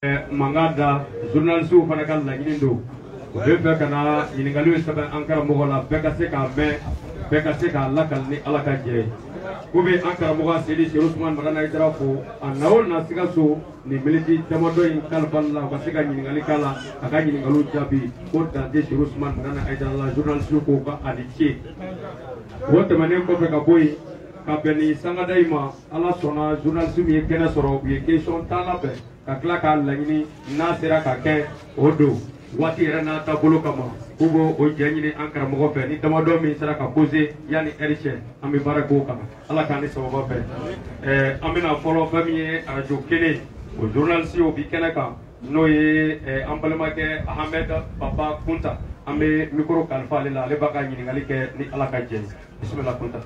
Mangada journaliste fana ka laɲini do u bɛ fɛ ka na ɲininkaliw sɛbɛn an karamɔgɔ la bɛɛ ka se k'a mɛn bɛɛ ka se k'a lakali ni Ala ka jɛ ye ko bɛ an karamɔgɔ Seydi Seku Usumani Magana Haidara fo a na o na Sikaso nin miniti damadɔ in kalifali la u ka se ka ɲininkali k'a la a ka ɲininkaliw jaabi ko Dante Seku Usumani Magana Haidara la journaliste ko ka a ni ce o tɛmɛnen kɔfɛ ka bɔ yen ka bɛn ni sangada in ma Ala sɔnna journaliste min ye kɛnɛ sɔrɔ u ye question 10 labɛn ka tila k'a laɲini n'a sera ka kɛ o don waati yɛrɛ n'a taabolo kama k'u b'o o jɛ ɲini an karamɔgɔ fɛ ni damadɔ min sera ka poser yanni heure cɛ an bɛ baara k'o kan Ala k'an ni sababa bɛn an bɛna fɔlɔ fɛn min ye radio kelen o journaliste o bi kɛnɛ kan n'o ye an balimakɛ Ahmed Papa Kunta an bɛ micro kalifa ale la ale b'a ka ɲininkali kɛ ni Ala ka jɛ ye bisimila Kunta.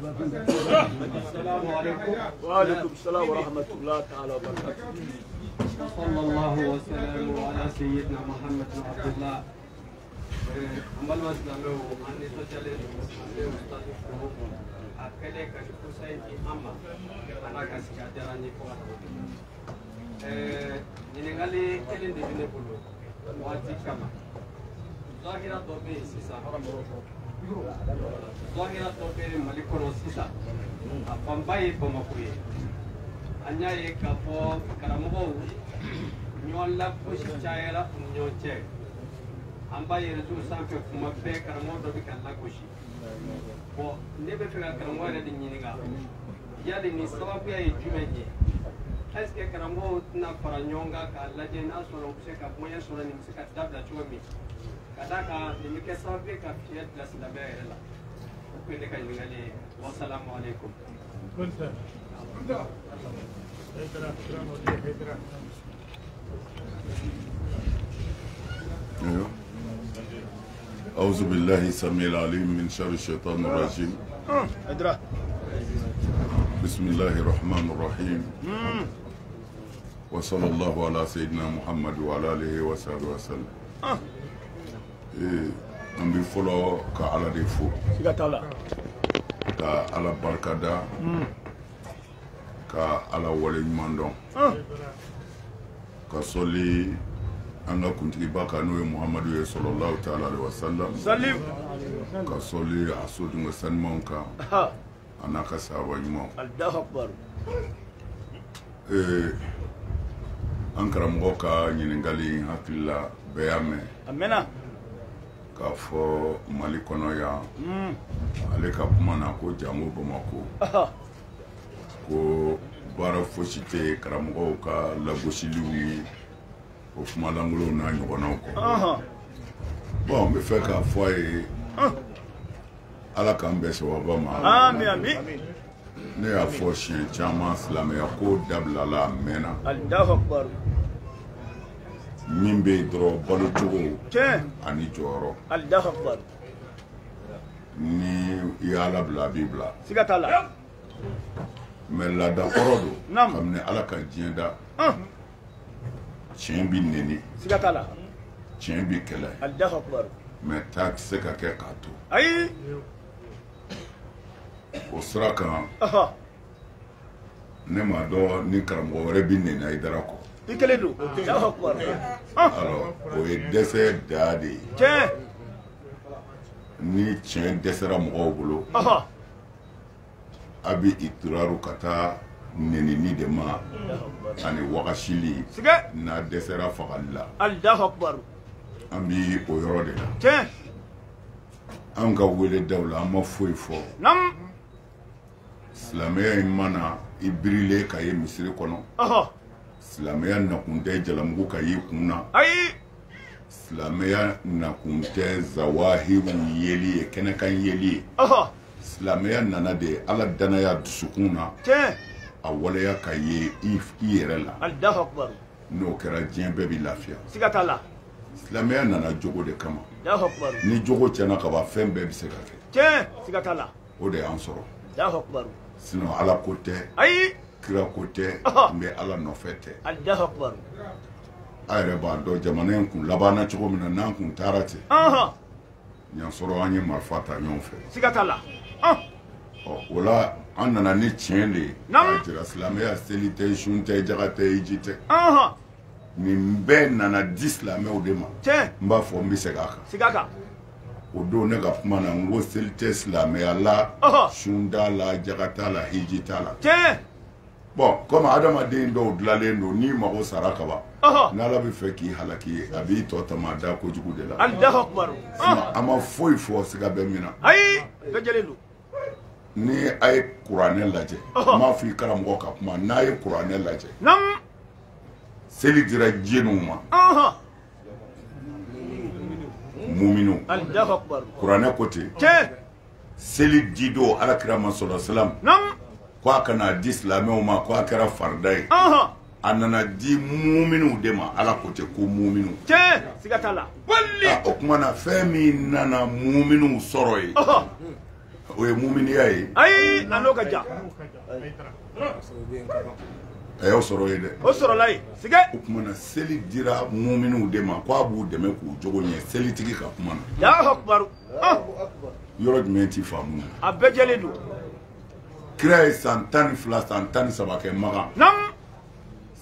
السلام عليكم وعليكم السلام ورحمة الله تعالى وبركاته. صلى الله وسلم على سيدنا محمد بن عبد الله. أمال مسلمه أن يسجل المستضيفه أكله كشخصين أما أنا كسكادراني فوق. نيجالي كلين دبنا بلو واتي كما ظاهرة دوبي سيسا ظاهرة دوبي ملكون سيسا أفنباي بمكوي أنيا يكافو كرامو نيولا بوشي تشايلا نيوتشي أمباي رجول سامفي فمبي كرامو دوبي كلا بوشي bo ne be fe karambo ene din nyiniga ya de ni sababu ya jumeje est ce que karambo na faranyonga ka laje na solo kuseka moya solo ni kuseka dabla chomi kadaka ni ke sababu ka fiat la silabe ela kwende ka nyingali wa salamu alaikum kunta أعوذ بالله السميع العليم من شر الشيطان الرجيم. بسم الله الرحمن الرحيم. وصلى الله على سيدنا محمد وعلى آله وصحبه وسلم. أم بفلو كعلى دفو. كعلى بركة كعلى ولي مندون. كصلي anga kuntigi baka n'o ye Muhammadu ye sallallahu ta'ala alaihi wa sallam salim ka soli a sodungo sanmanw kan a n'a ka sahaba ɲumanw Allahu akbar an karamɔgɔ ka ɲininkali hakili la bɛɛ y'a mɛn amena k'a fɔ Mali kɔnɔ yan ale ka kuma na ko jango Bamako ko baara fosi tɛ karamɔgɔw ka lagosiliw ye o kuma langolo n'a ɲɔgɔnnaw kɔ bon n bɛ fɛ k'a fɔ a ye Ala k'an bɛn sababa ma amin amin ne y'a fɔ siɲɛ caman silamɛya ko dabilala a mɛnna Allahu akbar min bɛ yen dɔrɔn balo cogo ani jɔyɔrɔ Allahu akbar ni i y'a labila a b'i bila siga t'a la mais laada kɔrɔ don kabini Ala ka diɲɛ da tiɲɛ bi neni siga t'a la tiɲɛ bi kɛlɛ Allahu akbar mais taa tɛ se ka kɛ k'a to ayi o sira kan ne m'a dɔn ni karamɔgɔ wɛrɛ bi neni Haidara kɔ i kelen don Allahu akbar alors o ye dɛsɛ da de ye tiɲɛ ni tiɲɛ dɛsɛra mɔgɔw bolo a bɛ itiraru ka taa nenini de ma ani wagasili n'a dɛsɛra fagali la Allahu akbar an bi o yɔrɔ de la tiɲɛ an ka wele daw la an ma foyi fɔ silamɛya in mana i birile ka ye misiri kɔnɔ silamɛya nakun tɛ jalamugu ka y'i kun na silamɛya nakun tɛ zawahiru yeli ye kɛnɛkan yeli ye silamɛya nana de Ala danaya dusukun na a waleya ka ye i yɛrɛ la Allahu akbar n'o kɛra diɲɛ bɛɛ bi lafiya siga t'a la silamɛya nana jogo de kama Allahu akbar ni jogo tiɲɛna ka ban fɛn bɛɛ bɛ se ka kɛ tiɲɛ siga t'a la o de y'an sɔrɔ Allahu akbar sinon Ala ko tɛ ayi kira ko tɛ n bɛ Ala nɔfɛ tɛ Allahu akbar a yɛrɛ b'a dɔn jamana in kun labanna cogo min na n'an kun taara ten ɲan sɔrɔ an ye marifa ta ɲɔgɔn fɛ siga t'a la o la an nana ni tiɲɛ de ye k'a jira silamɛya seli tɛ sun tɛ jaga tɛ hiji tɛ nin bɛɛ nana di silamɛw de ma n b'a fɔ n bɛ segin a kan o don ne ka kuma na n ko seli tɛ silamɛya la sun t'a la jaga t'a la hiji t'a la bon comme adamaden dɔw dilanlen don n'i mago sara ka ban n'ala bɛ fɛ k'i halaki a b'i tɔ tama da kojugu de la a ma foyi fɔ siga bɛ min na ni a ye kuranɛ lajɛ n m'a fɔ i karamɔgɔ ka kuma n'a ye kuranɛ lajɛ seli dira jeniw ma muminu kuranɛ ko ten seli di don alakira ma sɔlɔ salam ko a kana di silamɛw ma ko a kɛra farida ye a nana di muminu de ma ala ko ten ko muminu o kuma na fɛn min nana muminu sɔrɔ ye o ye muminiya ye a y'o sɔrɔ ye dɛ o kuma na seli dira muminiw de ma ko a b'u dɛmɛ k'u jogo ɲɛ selitigi ka kuma na yɔrɔ jumɛn t'i faamu a bɛɛ jɛlen don kira ye san 12 san 13 kɛ Makan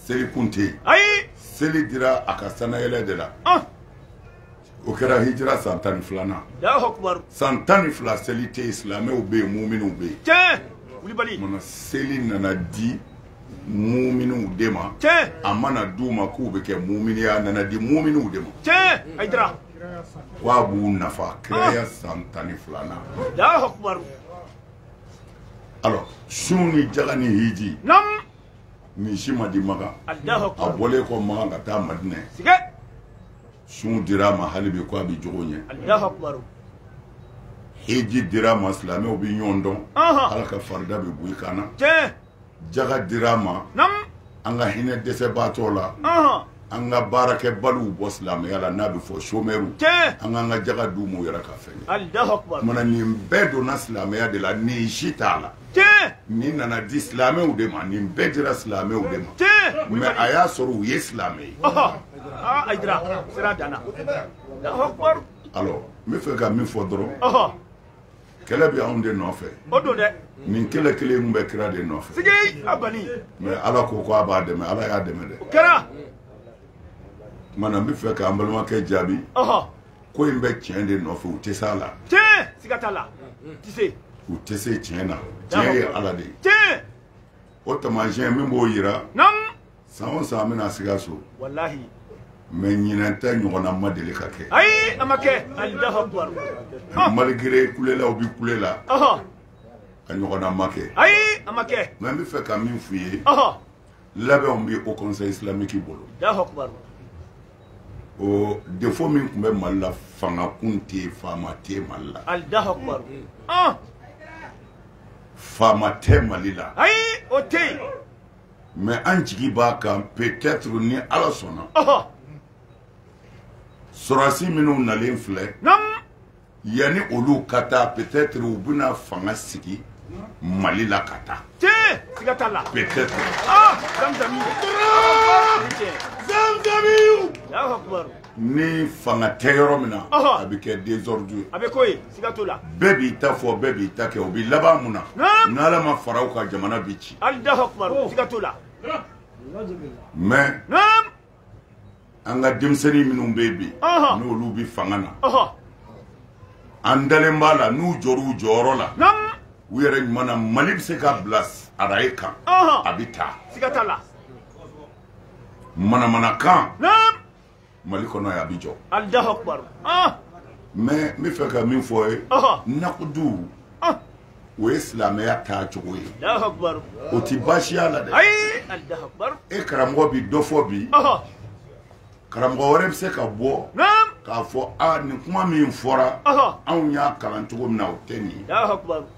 seli kun tɛ yen seli dira a ka sanayɛlɛ de la o kɛra hijira san 12 nan san 12 seli tɛ yen silamɛw bɛ yen muminiw bɛ yen mana seli nana di muminiw de ma a mana d'u ma k'u bɛ kɛ muminiya nana di muminiw de ma wa b'u nafa kiraya san 12 nan alors sun ni jaga ni hiji ni si ma di Makan a bɔlen kɔ Makan ka taa Madinɛ sun dira ma hali bi ko a bɛ jogo ɲɛ hiji dira ma silamɛw bɛ ɲɔgɔn dɔn ala ka farida bɛ bɔ i kan na jaga dira ma an ka hinɛ dɛsɛbaatɔ la an ka baarakɛbaliw bɔ silamɛya la n'a bɛ fɔ chômeurs an k'an ka jaga d'u ma u yɛrɛ ka fɛn mana nin bɛɛ donna silamɛya de la nin si t'a la nin nana di silamɛw de ma nin bɛɛ dira silamɛw de ma mais a y'a sɔrɔ u ye silamɛ ye alors n bɛ fɛ ka min fɔ dɔrɔn kɛlɛ bɛ anw de nɔfɛ nin kɛlɛ kelen bɛ kira de nɔfɛ mais ala ko a b'a dɛmɛ ala y'a dɛmɛ dɛ mana n bɛ fɛ k'an balimakɛ jaabi ko in bɛ tiɲɛ de nɔfɛ u tɛ s'a la u tɛ se tiɲɛ na tiɲɛ ye ala de ye o taamasiyɛn min b'o yira san o san an bɛna Sikaso mais ɲinɛn tɛ ɲɔgɔnna ma deli ka kɛ a ma kɛ malgré kulelaw bi kulela a ɲɔgɔnna ma kɛ a ma kɛ mais n bɛ fɛ ka min f'u ye labɛnw bɛ au conseil islamique bolo o défaut min tun bɛ Mali la fanga kun tɛ yen faama tɛ Mali la faama tɛ Mali la o tɛ yen mais an jigi b'a kan peut-être ni ala sɔnna sɔrɔdasi minnu nalen filɛ yanni olu ka taa peut-être u bɛna fanga sigi Mali la ka taa peut-être ni fanga tɛ yɔrɔ min na a bɛ kɛ désordre ye bɛɛ b'i ta fɔ bɛɛ b'i ta kɛ o bɛ laban mun na n'ala ma fara u ka jamana bɛ ci mais an ka denmisɛnnin minnu bɛ yen bi n'olu bɛ fanga na an dalen b'a la n'u jɔr'u jɔyɔrɔ la u yɛrɛ ɲuman na Mali bɛ se ka bila araye kan a bɛ taa manamanakan Mali kɔnɔ a bɛ jɔ mais n bɛ fɛ ka min fɔ ye nakudu o ye silamɛya taa cogo ye o tɛ baasiya la dɛ e karamɔgɔ bi dɔ fɔ bi karamɔgɔ wɛrɛ bɛ se ka bɔ k'a fɔ nin kuma min fɔra anw y'a kalan cogo min na o tɛ nin ye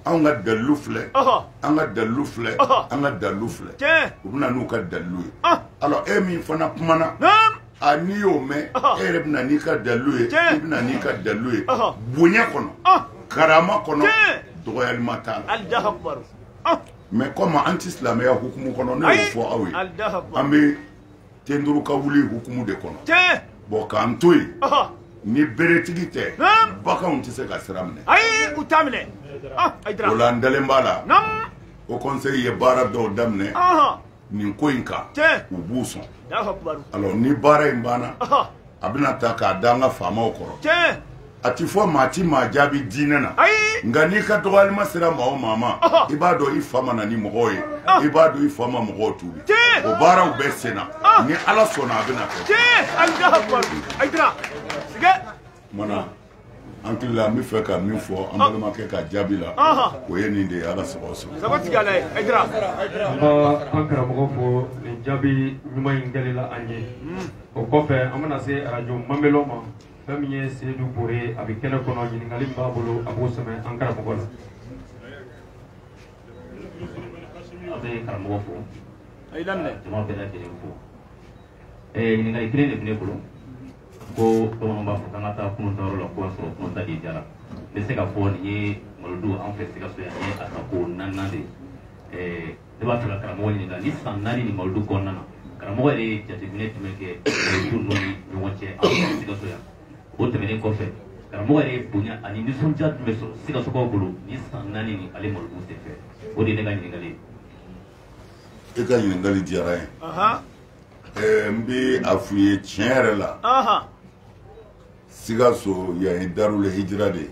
anw ka dalilu filɛ an ka dalilu filɛ an ka dalilu filɛ u bɛ na n'u ka dalilu ye alors e min fana kumana n'i y'o mɛn e yɛrɛ bɛ na n'i ka dalilu ye i bɛ na n'i ka dalilu ye bonya kɔnɔ karama kɔnɔ dɔgɔyalima t'a la mais comme an ti silamɛya hukumu kɔnɔ ne y'o fɔ aw ye an bɛ tenduru ka wuli hukumu de kɔnɔ bon k'an to yen ni beretigi tɛ baganw tɛ se ka sira minɛ u t'a minɛ o la n dalen b'a la o conseil ye baara dɔw daminɛ nin ko in kan u b'u sɔn alors ni baara in banna a bɛna ta k'a da an ka faamaw kɔrɔ a ti fɔ maa ti maa jaabi diinɛ na nka n'i ka dɔgɔyalima sera maa o maa ma i b'a dɔn i fa ma na ni mɔgɔw ye i b'a dɔn i fa ma mɔgɔw tuubi o baaraw bɛɛ senna ni ala sɔnna a bɛna kɛ mana an hakili la n bɛ fɛ ka min fɔ an balimakɛ ka jaabi la o ye nin de ye ala sago sɔrɔ an b'a an karamɔgɔ fo nin jaabi ɲuman in kɛlɛla an ye o kɔfɛ an bɛna se arajo Mamelo ma fɛn min ye Seydou Bore a bɛ kɛnɛ kɔnɔ ɲininkali min b'a bolo a b'o sɛbɛn an karamɔgɔ la. a bɛ karamɔgɔ fo jama bɛɛ lajɛlen fo ɲininkali kelen de bɛ ne bolo ko bamananw b'a fɔ k'an ka taa kunun tayɔrɔ la ko a sɔrɔ kunun ta de jara n bɛ se ka fɔ nin ye Malodu an fɛ Sikaso yan ni a ka ko 4 de ne b'a fɛ ka karamɔgɔ ɲininka ni san 4 ni Malodu kɔnɔna na karamɔgɔ yɛrɛ ye jateminɛ jumɛn kɛ Malodu ninnu ni ɲɔgɔn cɛ an fɛ Sikaso yan o tɛmɛnen kɔfɛ karamɔgɔ yɛrɛ ye bonya ani nisɔndiya jumɛn sɔrɔ Sikasokaw bolo ni san 4 ni ale Malodu senfɛ o de ye ne ka ɲininkali ye. I ka ɲininkali diyara ye n bɛ a f'u ye tiɲɛ yɛrɛ la Sikaso yan ye Darul Hijra de ye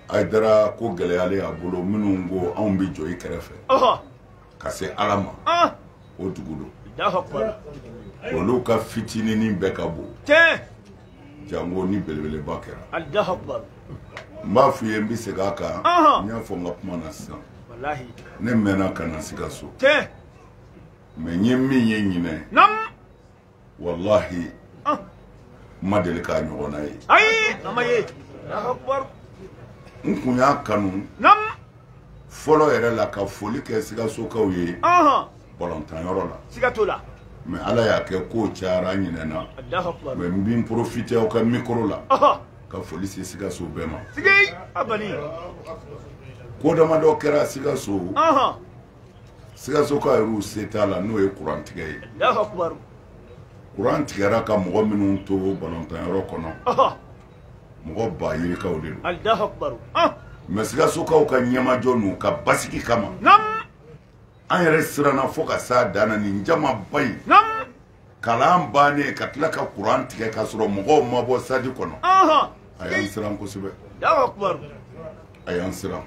Aidara ko gɛlɛyalen a bolo minnu ko anw bɛ jɔ i kɛrɛfɛ ka se ala ma o dugu don olu ka fitininin bɛɛ ka bon jango ni belebeleba kɛra n b'a f'u ye n bɛ segin a kan n y'a fɔ n ka kuma na sisan ne mɛnna ka na Sikaso mais n ye min ye ɲinɛ wallahi ma deli k'a ɲɔgɔnna ye n kun y'a kanu fɔlɔ yɛrɛ la ka foli kɛ Sikasokaw ye balɔntanyɔrɔ la mais ala y'a kɛ kow cayara n ɲinɛna mais n bɛ n profiter aw ka micro la ka foli se Sikaso bɛɛ ma ko damadɔ kɛra Sikaso Sikasokaw yɛrɛw se t'a la n'o ye courant tigɛ ye courant tigɛra ka mɔgɔ minnu to balɔntanyɔrɔ kɔnɔ mɔgɔ ba yirikaw de don mais Sikasokaw ka ɲɛmajɔ n'u ka basigi kama an yɛrɛ siranna fo ka s'a dan na nin jamaba in kalan bannen ka tila ka courant tigɛ ka sɔrɔ mɔgɔw ma bɔ sadi kɔnɔ a y'an siran kosɛbɛ a y'an siran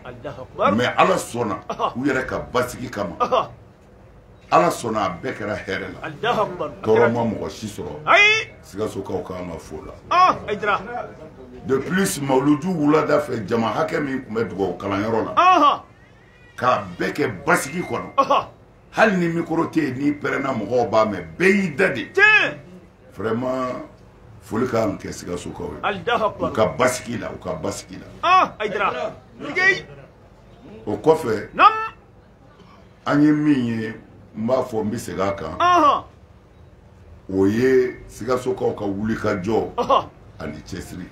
mais ala sɔnna u yɛrɛ ka basigi kama ala sɔnna a bɛɛ kɛra hɛrɛ la tɔɔrɔ ma mɔgɔ si sɔrɔ Sikasokaw kan ka fo la de plus Mawludu wulada fɛ jama hakɛ min tun bɛ dugawu kalanyɔrɔ la k'a bɛɛ kɛ basigi kɔnɔ hali ni micro tɛ yen n'i pɛrɛnna mɔgɔw b'a mɛn bɛɛ y'i da de vraiment foli ka kan kɛ Sikasokaw ye u ka basigi la u ka basigi la o kɔfɛ an ye min ye n b'a fɔ n bɛ segin a kan o ye Sikasokaw ka wulikajɔ ani cɛsiri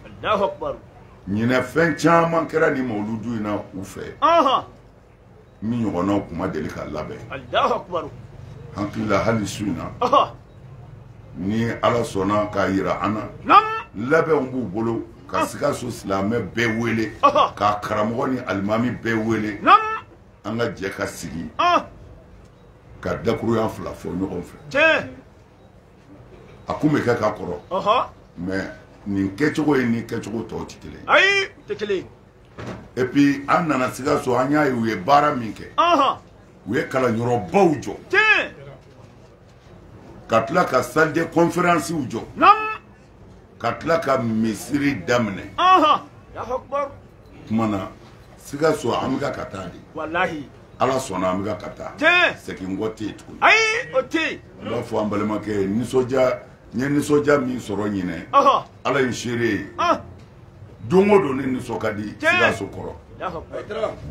ɲinɛ fɛn caman kɛra ni Mawludu in na u fɛ min ɲɔgɔnnaw kuma deli ka labɛn hakili la hali su in na ni ala sɔnna k'a yira an na labɛnw b'u bolo ka Sikaso silamɛ bɛɛ wele ka karamɔgɔ ni alimami bɛɛ wele an ka jɛ ka sigi ka dakuruya fila fɔ ɲɔgɔn fɛ a kun bɛ kɛ ka kɔrɔ mais nin kɛcogo ye ni kɛcogo tɔw tɛ kelen et puis an nana Sikaso an y'a ye u ye baara min kɛ u ye kalanyɔrɔbaw jɔ ka tila ka salle de conférence jɔ ka tila ka misiri daminɛ kuma na Sikaso an bɛ ka taa de ala sɔnna an bɛ ka taa segin kɔ tɛ yen tuguni n b'a fɔ an balimakɛ nisɔndiya n ye nisɔndiya min sɔrɔ ɲinɛ ala ye seere ye don o don ne nisɔn ka di Sikaso kɔrɔ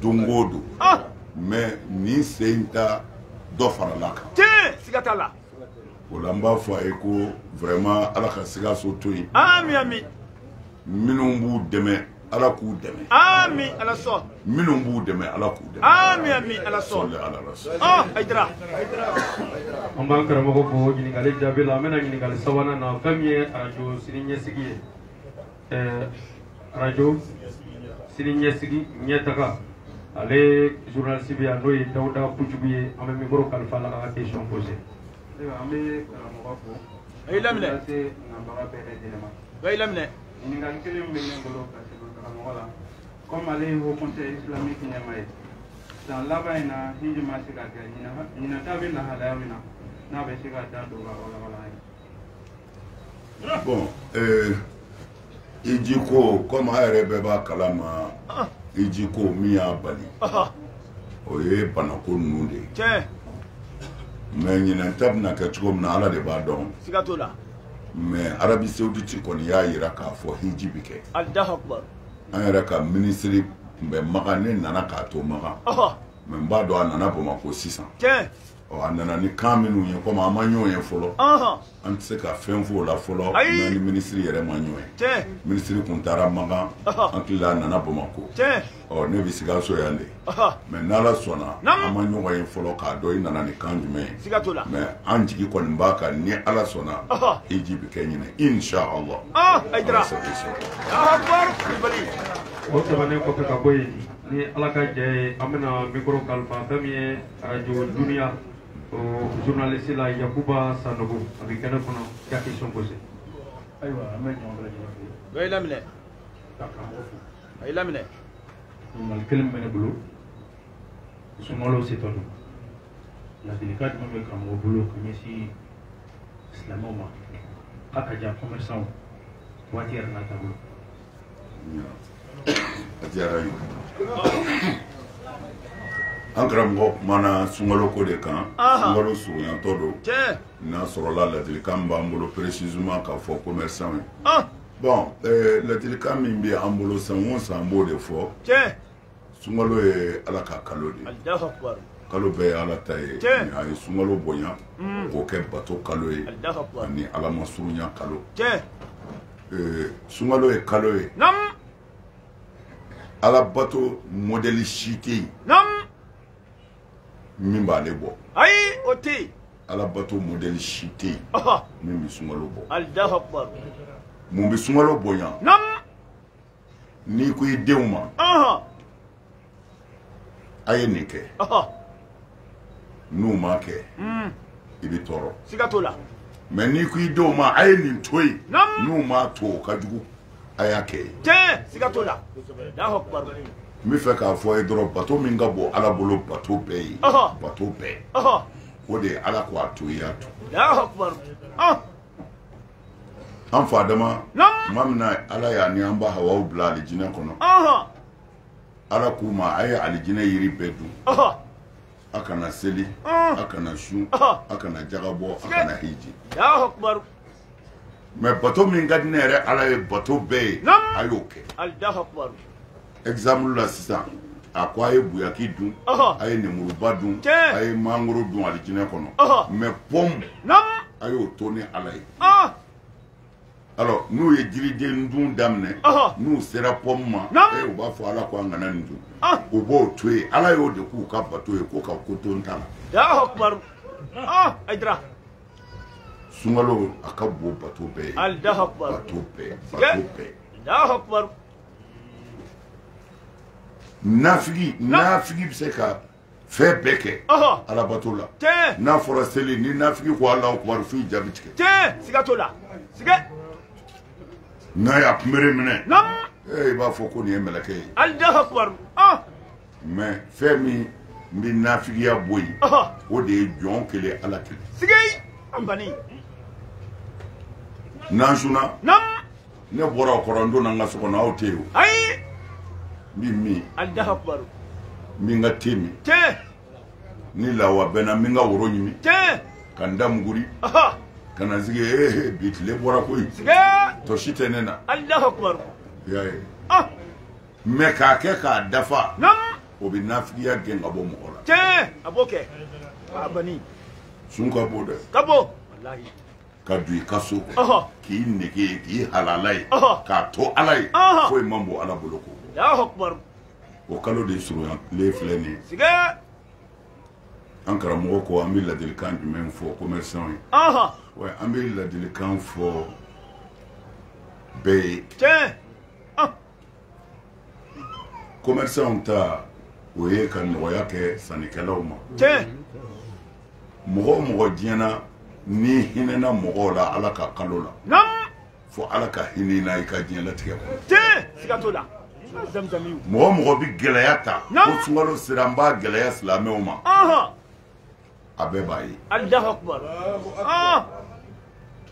don o don mais nin sen ta dɔ farala kan o la n b'a fɔ a ye ko vraiment ala ka Sikaso to yen minnu b'u dɛmɛ ala k'u dɛmɛ minnu b'u dɛmɛ ala k'u dɛmɛ an b'an karamɔgɔ fo ɲininkali jaabi la an bɛna ɲininkali sabanan na fɛn min ye arajo sini ɲɛsigi ye arajo sini ɲɛsigi ɲɛtaga Ale journaliste bi n'o ye Dawuda Pujugu ye an bɛ micro kalifa la ka question poser. An bɛ karamɔgɔ fo. A y'i laminɛ. Ka se nabaga bɛɛ lajɛlen ma. A y'i laminɛ. Ɲininkali kelen bɛ ne bolo ka tɛmɛ karamɔgɔ la. Comme ale ye Haut Conseil islamique ɲɛmaa ye. San laban in na hiji ma se ka kɛ ɲinata bɛ lahalaya min na n'a bɛ se ka da don ka walawala ye. Bon, hiji ko comme a yɛrɛ bɛɛ b'a kalama hiji ko min y'a bali o ye banako ninnu de ye. Tiɲɛ. Mais ɲinata bɛna kɛ cogo min na Ala de b'a dɔn. Siga t'o la. Mais Arabie Saoudite kɔni y'a yira k'a fɔ hiji bɛ kɛ. Allahu Akbar. An yɛrɛ ka ministre tun bɛ Makan ne nana k'a to Makan. Mais n b'a dɔn a nana Bamakɔ sisan. Tiɲɛ. A nana ni kan minnu ye comme an ma ɲɔgɔn ye fɔlɔ. An tɛ se ka fɛn fɔ o la fɔlɔ mais ni ministre yɛrɛ ma ɲɔgɔn ye. Tiɲɛ. Ministre kun taara Makan an tilala a nana Bamakɔ. Tiɲɛ. Ne bɛ Sikaso yan de. Mais n'Ala sɔnna an ma ɲɔgɔn ye fɔlɔ k'a dɔn i nana ni kan jumɛn ye. Siga t'o la. Mais an jigi kɔni b'a kan ni Ala sɔnna hiji bɛ kɛ ɲinɛ Inch'Allah. Aïdara. Allahu Akbar. O tɛmɛnen kɔfɛ ka bɔ yen ni Ala ka jɛ ye an bɛna micro kalifa fɛn min ye radio Dunuya journaliste la Yakuba Sanogo a bɛ kɛnɛ kɔnɔ i ka question poser. Ayiwa an bɛ ɲɔgɔn bɛɛ lajɛlen fo. A y'i laminɛ. Ka karamɔgɔ fo. A y'i laminɛ. Ɲininkali kelen bɛ ne bolo sunkalo setɔ don ladilikan jumɛn bɛ karamɔgɔ bolo ka ɲɛsin silamɛw ma a ka jan commerçant waati yɛrɛ n'a taabolo. A diyara n ye. An karamɔgɔ kumana sunkalo ko de kan sunkalo surunyatɔ don n'a sɔrɔla ladilikan b'an bolo précisément k'a fɔ commerçant ye. Bon ladilikan min bɛ an bolo san o san b'o de fɔ sunkalo ye Ala ka kalo de ye. Kalo bɛɛ ye Ala ta ye a ye sunkalo bonya k'o kɛ bato kalo ye ani Ala ma surunya kalo. Sunkalo ye kalo ye Ala bato modèle si tɛ yen min b'ale bɔ. Ayi o tɛ yen. Ala bato modèle si tɛ yen min bɛ sunkalo bɔ. Allahu Akbar. Mun bɛ sunkalo bonya n'i ko i denw ma a ye nin kɛ n'u m'a kɛ i bɛ tɔɔrɔ. Siga t'o la. Mais n'i ko i denw ma a ye nin to yen n'u m'a to o ka jugu a y'a kɛ yen. Tiɲɛ siga t'o la. Allahu Akbar. N bɛ fɛ k'a fɔ ye dɔrɔn bato min ka bon Ala bolo bato bɛɛ ye bato bɛɛ o de ye Ala ko a to i y'a to. Allahu Akbar. An fa dama tuma min na Ala y'a ni an ba Hawawu bila alijinɛ kɔnɔ Ala k'u ma a ye alijinɛ yiri bɛɛ dun a kana seli a kana sun a kana jagabɔ a kana hiji. Allahu Akbar. Mais bato min ka di ne yɛrɛ Ala ye bato bɛɛ ye a y'o kɛ. Allahu Akbar. Exemple la sisan a ko a ye buyaki dun a ye nemuruba dun a ye mangoro dun alijinɛ kɔnɔ mais pomme a y'o to ni Ala ye. Alors n'u ye jiriden dun daminɛ n'u sera pomme ma u b'a fɔ Ala ko an kana nin dun u b'o to yen Ala y'o de k'u ka bato ye ko ka ko to n ta la. Allahu Akbar. Aïdara. Sunkalo a ka bon bato bɛɛ ye. Allahu Akbar. Bato bɛɛ bato bɛɛ. Allahu Akbar. Nafigi bɛ se ka fɛn bɛɛ kɛ Ala bato la. N'a fɔra seli ni nafigi ko Alahu Akbar f'i jaabi tigɛ. Tiɲɛ siga t'o la. Siga. N'a y'a kunbere minɛ i b'a fɔ ko nin ye mɛlɛkɛ ye. Allahu Akbar. Mais fɛn min bɛ nafigiya bɔ yen o de ye jɔn kelen Ala kelen. Siga an bani. N'an sunna ne bɔra o kɔrɔ n donna n ka so kɔnɔ aw tɛ yen o. Ayi. N bɛ min. Allahu Akbar. N bɛ n ka te min. Tiɲɛ. Ni lawa bɛnna n bɛ n ka woro ɲimi. Tiɲɛ. Ka n da muguri. Ka na sigi bi tile bɔra koyi. Siga. Tɔ si tɛ ne na. Allahu Akbar. I y'a ye. Mais k'a kɛ k'a dafa o bɛ nafigiya gɛn ka bɔ mɔgɔ la. Tiɲɛ a b'o kɛ. A bani. Sun ka bon dɛ. Ka bon. Walahi. Ka don i ka so k'i nege k'i halala ye k'a to Ala ye foyi man bon Ala bolo ko. Allahu Akbar. O kalo de surunyalen filɛ nin ye. Siga. An karamɔgɔ ko an bɛ ladilikan jumɛn fɔ commerçant ye. Ouais, an bɛ ladilikan fɔ bɛɛ ye. Tiɲɛ. Commerçant ta o ye ka nɔgɔya kɛ sannikɛlaw ma tiɲɛ mɔgɔ o mɔgɔ diɲɛna ni hinɛna mɔgɔw la ala ka kalo la nam fo ala ka hinɛ na i ka diɲɛlatigɛ kɔnɔ tiɲɛ siga t'o la zamzamiw mɔgɔ o mɔgɔ bɛ gɛlɛya ta Nam. ko sunkalo sera n b'a gɛlɛya silamɛw ma a bɛɛ b'a ye Allahu akbar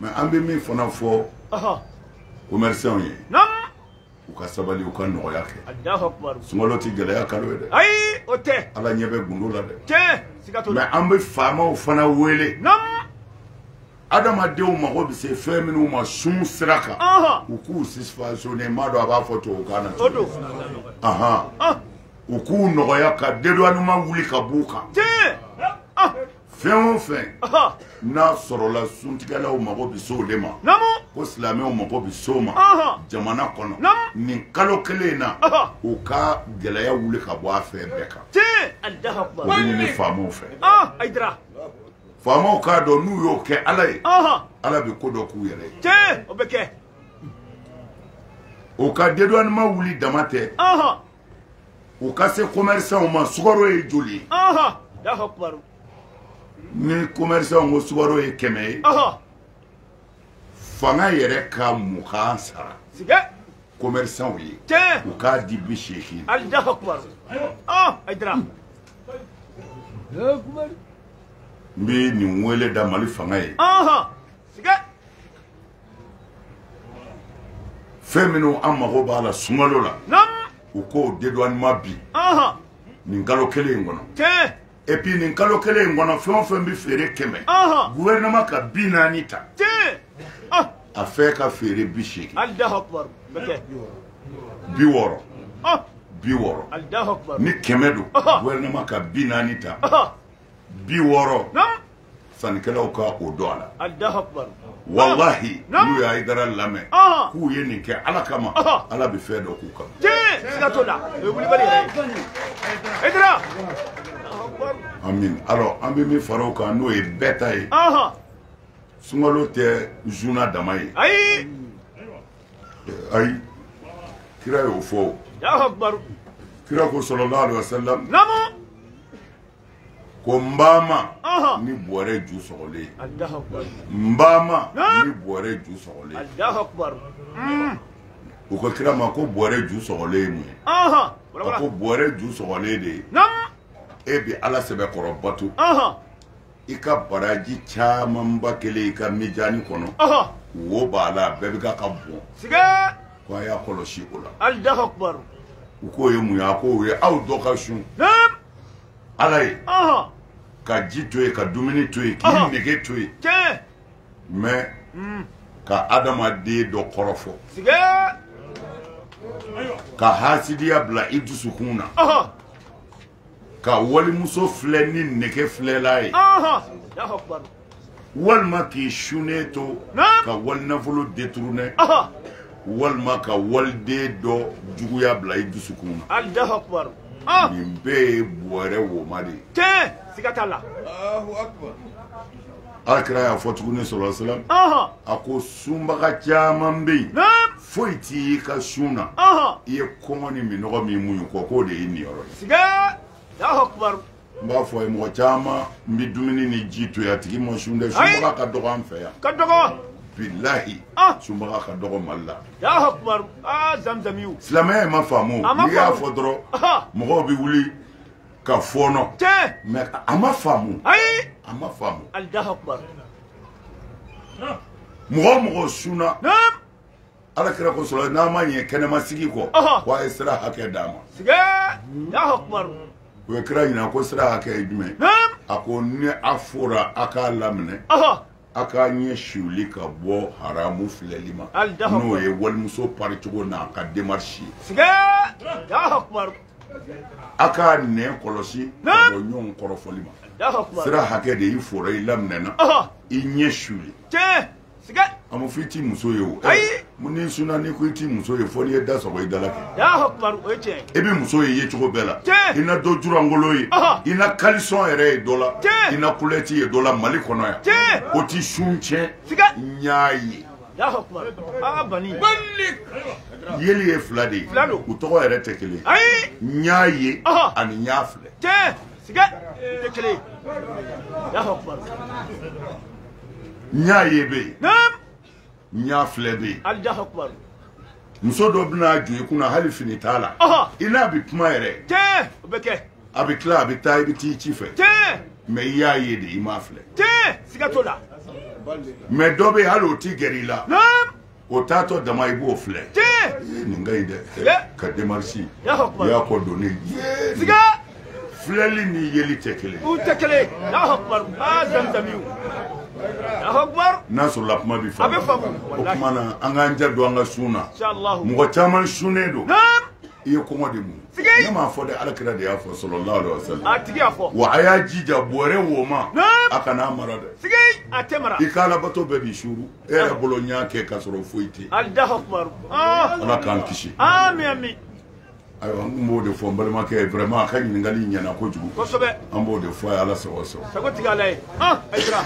mɛ an bɛ min fana fɔ commerçants ye nam u ka sabali u ka nɔgɔya kɛ Allahu akbar sunkalo tɛ gɛlɛya kalo ye dɛ ayi o tɛ ala ɲɛ bɛ gundo la dɛ tiɲɛ siga t'o mɛ la an bɛ faamaw fana wele nam adamadenw mago bɛ se fɛn minnu ma sun sira kan u k'u sisifasiyone m'a dɔn a b'a fɔ tubabukan na o don u k'u nɔgɔya ka dédouanement wuli ka b'u kan tiɲɛ fɛn o fɛn n'a sɔrɔla suntigɛlaw mago bɛ se o de ma namu ko silamɛw mago bɛ se o ma jamana kɔnɔ nin kalo kelen in na u ka gɛlɛya wuli ka bɔ a fɛ bɛɛ kan tiɲɛ Allahu akbar o bɛ ɲini faamaw fɛ ayidara faamaw k'a dɔn n'u y'o kɛ ala ye ala bɛ ko dɔ k'u yɛrɛ ye tiɲɛ o bɛ kɛ o ka dédouanement wuli dama tɛ u ka se commerçants ma sukaro ye joli ye Allahu akbar ni commerçants ko sukaro ye 100 ye fanga yɛrɛ ka mugan sara siga commerçants ye tiɲɛ u k'a di 80 Allahu akbar ayidara n bɛ nin wele da mali fanga ye siga fɛn minnu an mago b'a la sunkalo la nam u k'o dédouanement bi nin kalo kelen in kɔnɔ tiɲɛ et puis nin kalo kelen in kɔnɔ fɛn o fɛn bɛ feere 100 gouvernement ka 40 ta tiɲɛ a fɛ ka feere 80 Allahu akbar bɛ kɛ 60 60 Allahu akbar ni 100 don gouvernement ka 40 ta 60 nam sannikɛlaw ka o dɔn a la Allahu akbar wallahi Nam. n'u y'a idara lamɛn k'u ye nin kɛ ala kama ala bɛ fɛn dɔ k'u kama tiɲɛ siga t'o la o ye wulibali yɛrɛ ye ayidara Allahu akbar amin alors an bɛ min fara o kan n'o ye bɛɛ ta ye sunkalo tɛ zuna dama ye ayi ayi kira y'o fɔ Allahu akbar kira ko sallallahu alaihi wasallam namu ko n ba ma ni bɔrɛ ju sɔgɔlen Allahu akbar n ba ma ni bɔrɛ ju sɔgɔlen Allahu akbar u ko kira ma ko bɔrɛ ju sɔgɔlen ye mun ye a ko bɔrɛ ju sɔgɔlen de ye nam e bɛ ala sɛbɛkɔrɔ bato i ka baraji camanba kelen i ka mijani kɔnɔ wo b'a la bɛɛ bɛ ka bɔn siga ko a y'a kɔlɔsi o la Allahu akbar u k'o ye mun ye a ko o ye aw dɔ ka sun nam ala ye ka ji to yen ka dumuni to yen k'i nege to yen tiɲɛ mɛ ka adamaden dɔ kɔrɔfɔ siga ka hasidiya bila i dusukun na ka walimuso filɛ ni nege filɛla ye Allahu akbar walima k'i sunnen to ka walinafolo détourner walima ka waliden dɔ juguya bila i dusukun na Allahu akbar nin bɛɛ ye bɔrɛ woma de ye tiɲɛ siga t'a la alakira y'a fɔ tuguni sallallahu alaihi wasallam a ko sunbaga caman bɛ yen foyi t'i y'i ka sun na i ye kɔngɔ ni minɔgɔ min muɲu kɔ k'o de ye nin yɔrɔ ye siga Allahu akbar n b'a fɔ a ye mɔgɔ caman n bɛ dumuni ni ji to yen a tigi ma sun dɛ sunbaga ka dɔgɔ an fɛ yan ka dɔgɔ bilahi sunbaga ka dɔgɔ mali la Allahu akbar zamzamiw silamɛya ma faamu n'i y'a fɔ dɔrɔn mɔgɔw bɛ wuli ka fɔɔnɔ tiɲɛ mɛ a ma faamu ayi a ma faamu Allahu akbar mɔgɔ o mɔgɔ sunna nam alakira ko sɔrɔ n'a ma ɲɛ kɛnɛma sigi kɔ ko a ye sira hakɛ d'a ma siga Allahu akbar o ye kira ɲininka ko sira hakɛ ye jumɛn nam a ko ni a fɔra a k'a laminɛ a k'a ɲɛ siwuli ka bɔ haramu filɛli ma n'o ye walimuso pari cogo n'a ka démarche ye siga Allahu akbar a k'a nɛn kɔlɔsi ka bɔ ɲɔgɔn kɔrɔfɔli ma Allahu akbar sira hakɛ de i fɔra i laminɛna i ɲɛ siwuli tiɲɛ siga a ma fɔ i t'i muso ye o ayi mun ni sunna n'i ko i t'i muso ye fɔ n'i ye da sɔgɔ i da la kɛ Allahu akbar o ye tiɲɛ i bɛ muso ye yecogo bɛɛ la Tiɲɛ. i na dɔ jurangolo ye i na caleçon yɛrɛ ye dɔ la Tiɲɛ. i na kulɛti ye dɔ la mali kɔnɔ yan Tiɲɛ. o ti sun tiɲɛ siga n y'a ye Allahu akbar. Ah bani. Yeli ye fila de ye. Fila don. U tɔgɔ yɛrɛ tɛ kelen. Ayi. Ɲa ye ani ɲa filɛ. Tiɲɛ. Siga. Tɛ kelen. Allahu akbar. Ɲa ye bɛ yen. Naam. Ɲa filɛ bɛ yen. Allahu akbar. Muso dɔ bɛna jɔ i kunna hali fini t'a la. I n'a bɛ kuma yɛrɛ. Tiɲɛ. O bɛ kɛ. A bɛ tila a bɛ taa i bɛ t'i ci fɛ. Tiɲɛ. Mais i y'a ye de i m'a filɛ. Tiɲɛ. Siga t'o la. Mais dɔ bɛ yen hali o t'i gɛrɛ i la. Naam. O taatɔ dama i b'o filɛ. Tiɲɛ. Nin ka ɲi dɛ. Ka démarche. Allahu akbar. I y'a kɔ don ne ye. Siga. Filɛli ni yeli tɛ kelen. U tɛ kelen. Allahu akbar. Ah zamzamiw. Allahu akbar. N'a sɔrɔla kuma bɛ faamu. A bɛ faamu. O kuma na an k'an ja don an ka sun na. Inshallah. Mɔgɔ caman sunnen don. Naam. I ye kɔngɔ de mun. Ne m'a fɔ dɛ Alakira de y'a fɔ sallallahu alaihi wasallam. A tigi y'a fɔ. Wa a y'a jija bɔrɛ wo ma. Naam. A kana mara dɛ. Sigi. A tɛ mara. I ka alabato bɛɛ b'i suuru. E yɛrɛ bolo n y'a kɛ k'a sɔrɔ foyi tɛ. Allahu akbar. Ah. Ala k'an kisi. Amin amin. Ayiwa n kun b'o de fɔ n balimakɛ vraiment a ka ɲininkali ɲɛna kojugu. Kosɛbɛ. An b'o de fɔ a ye Ala sago sago. Sago tigɛ Ala ye. Ah Ayidara.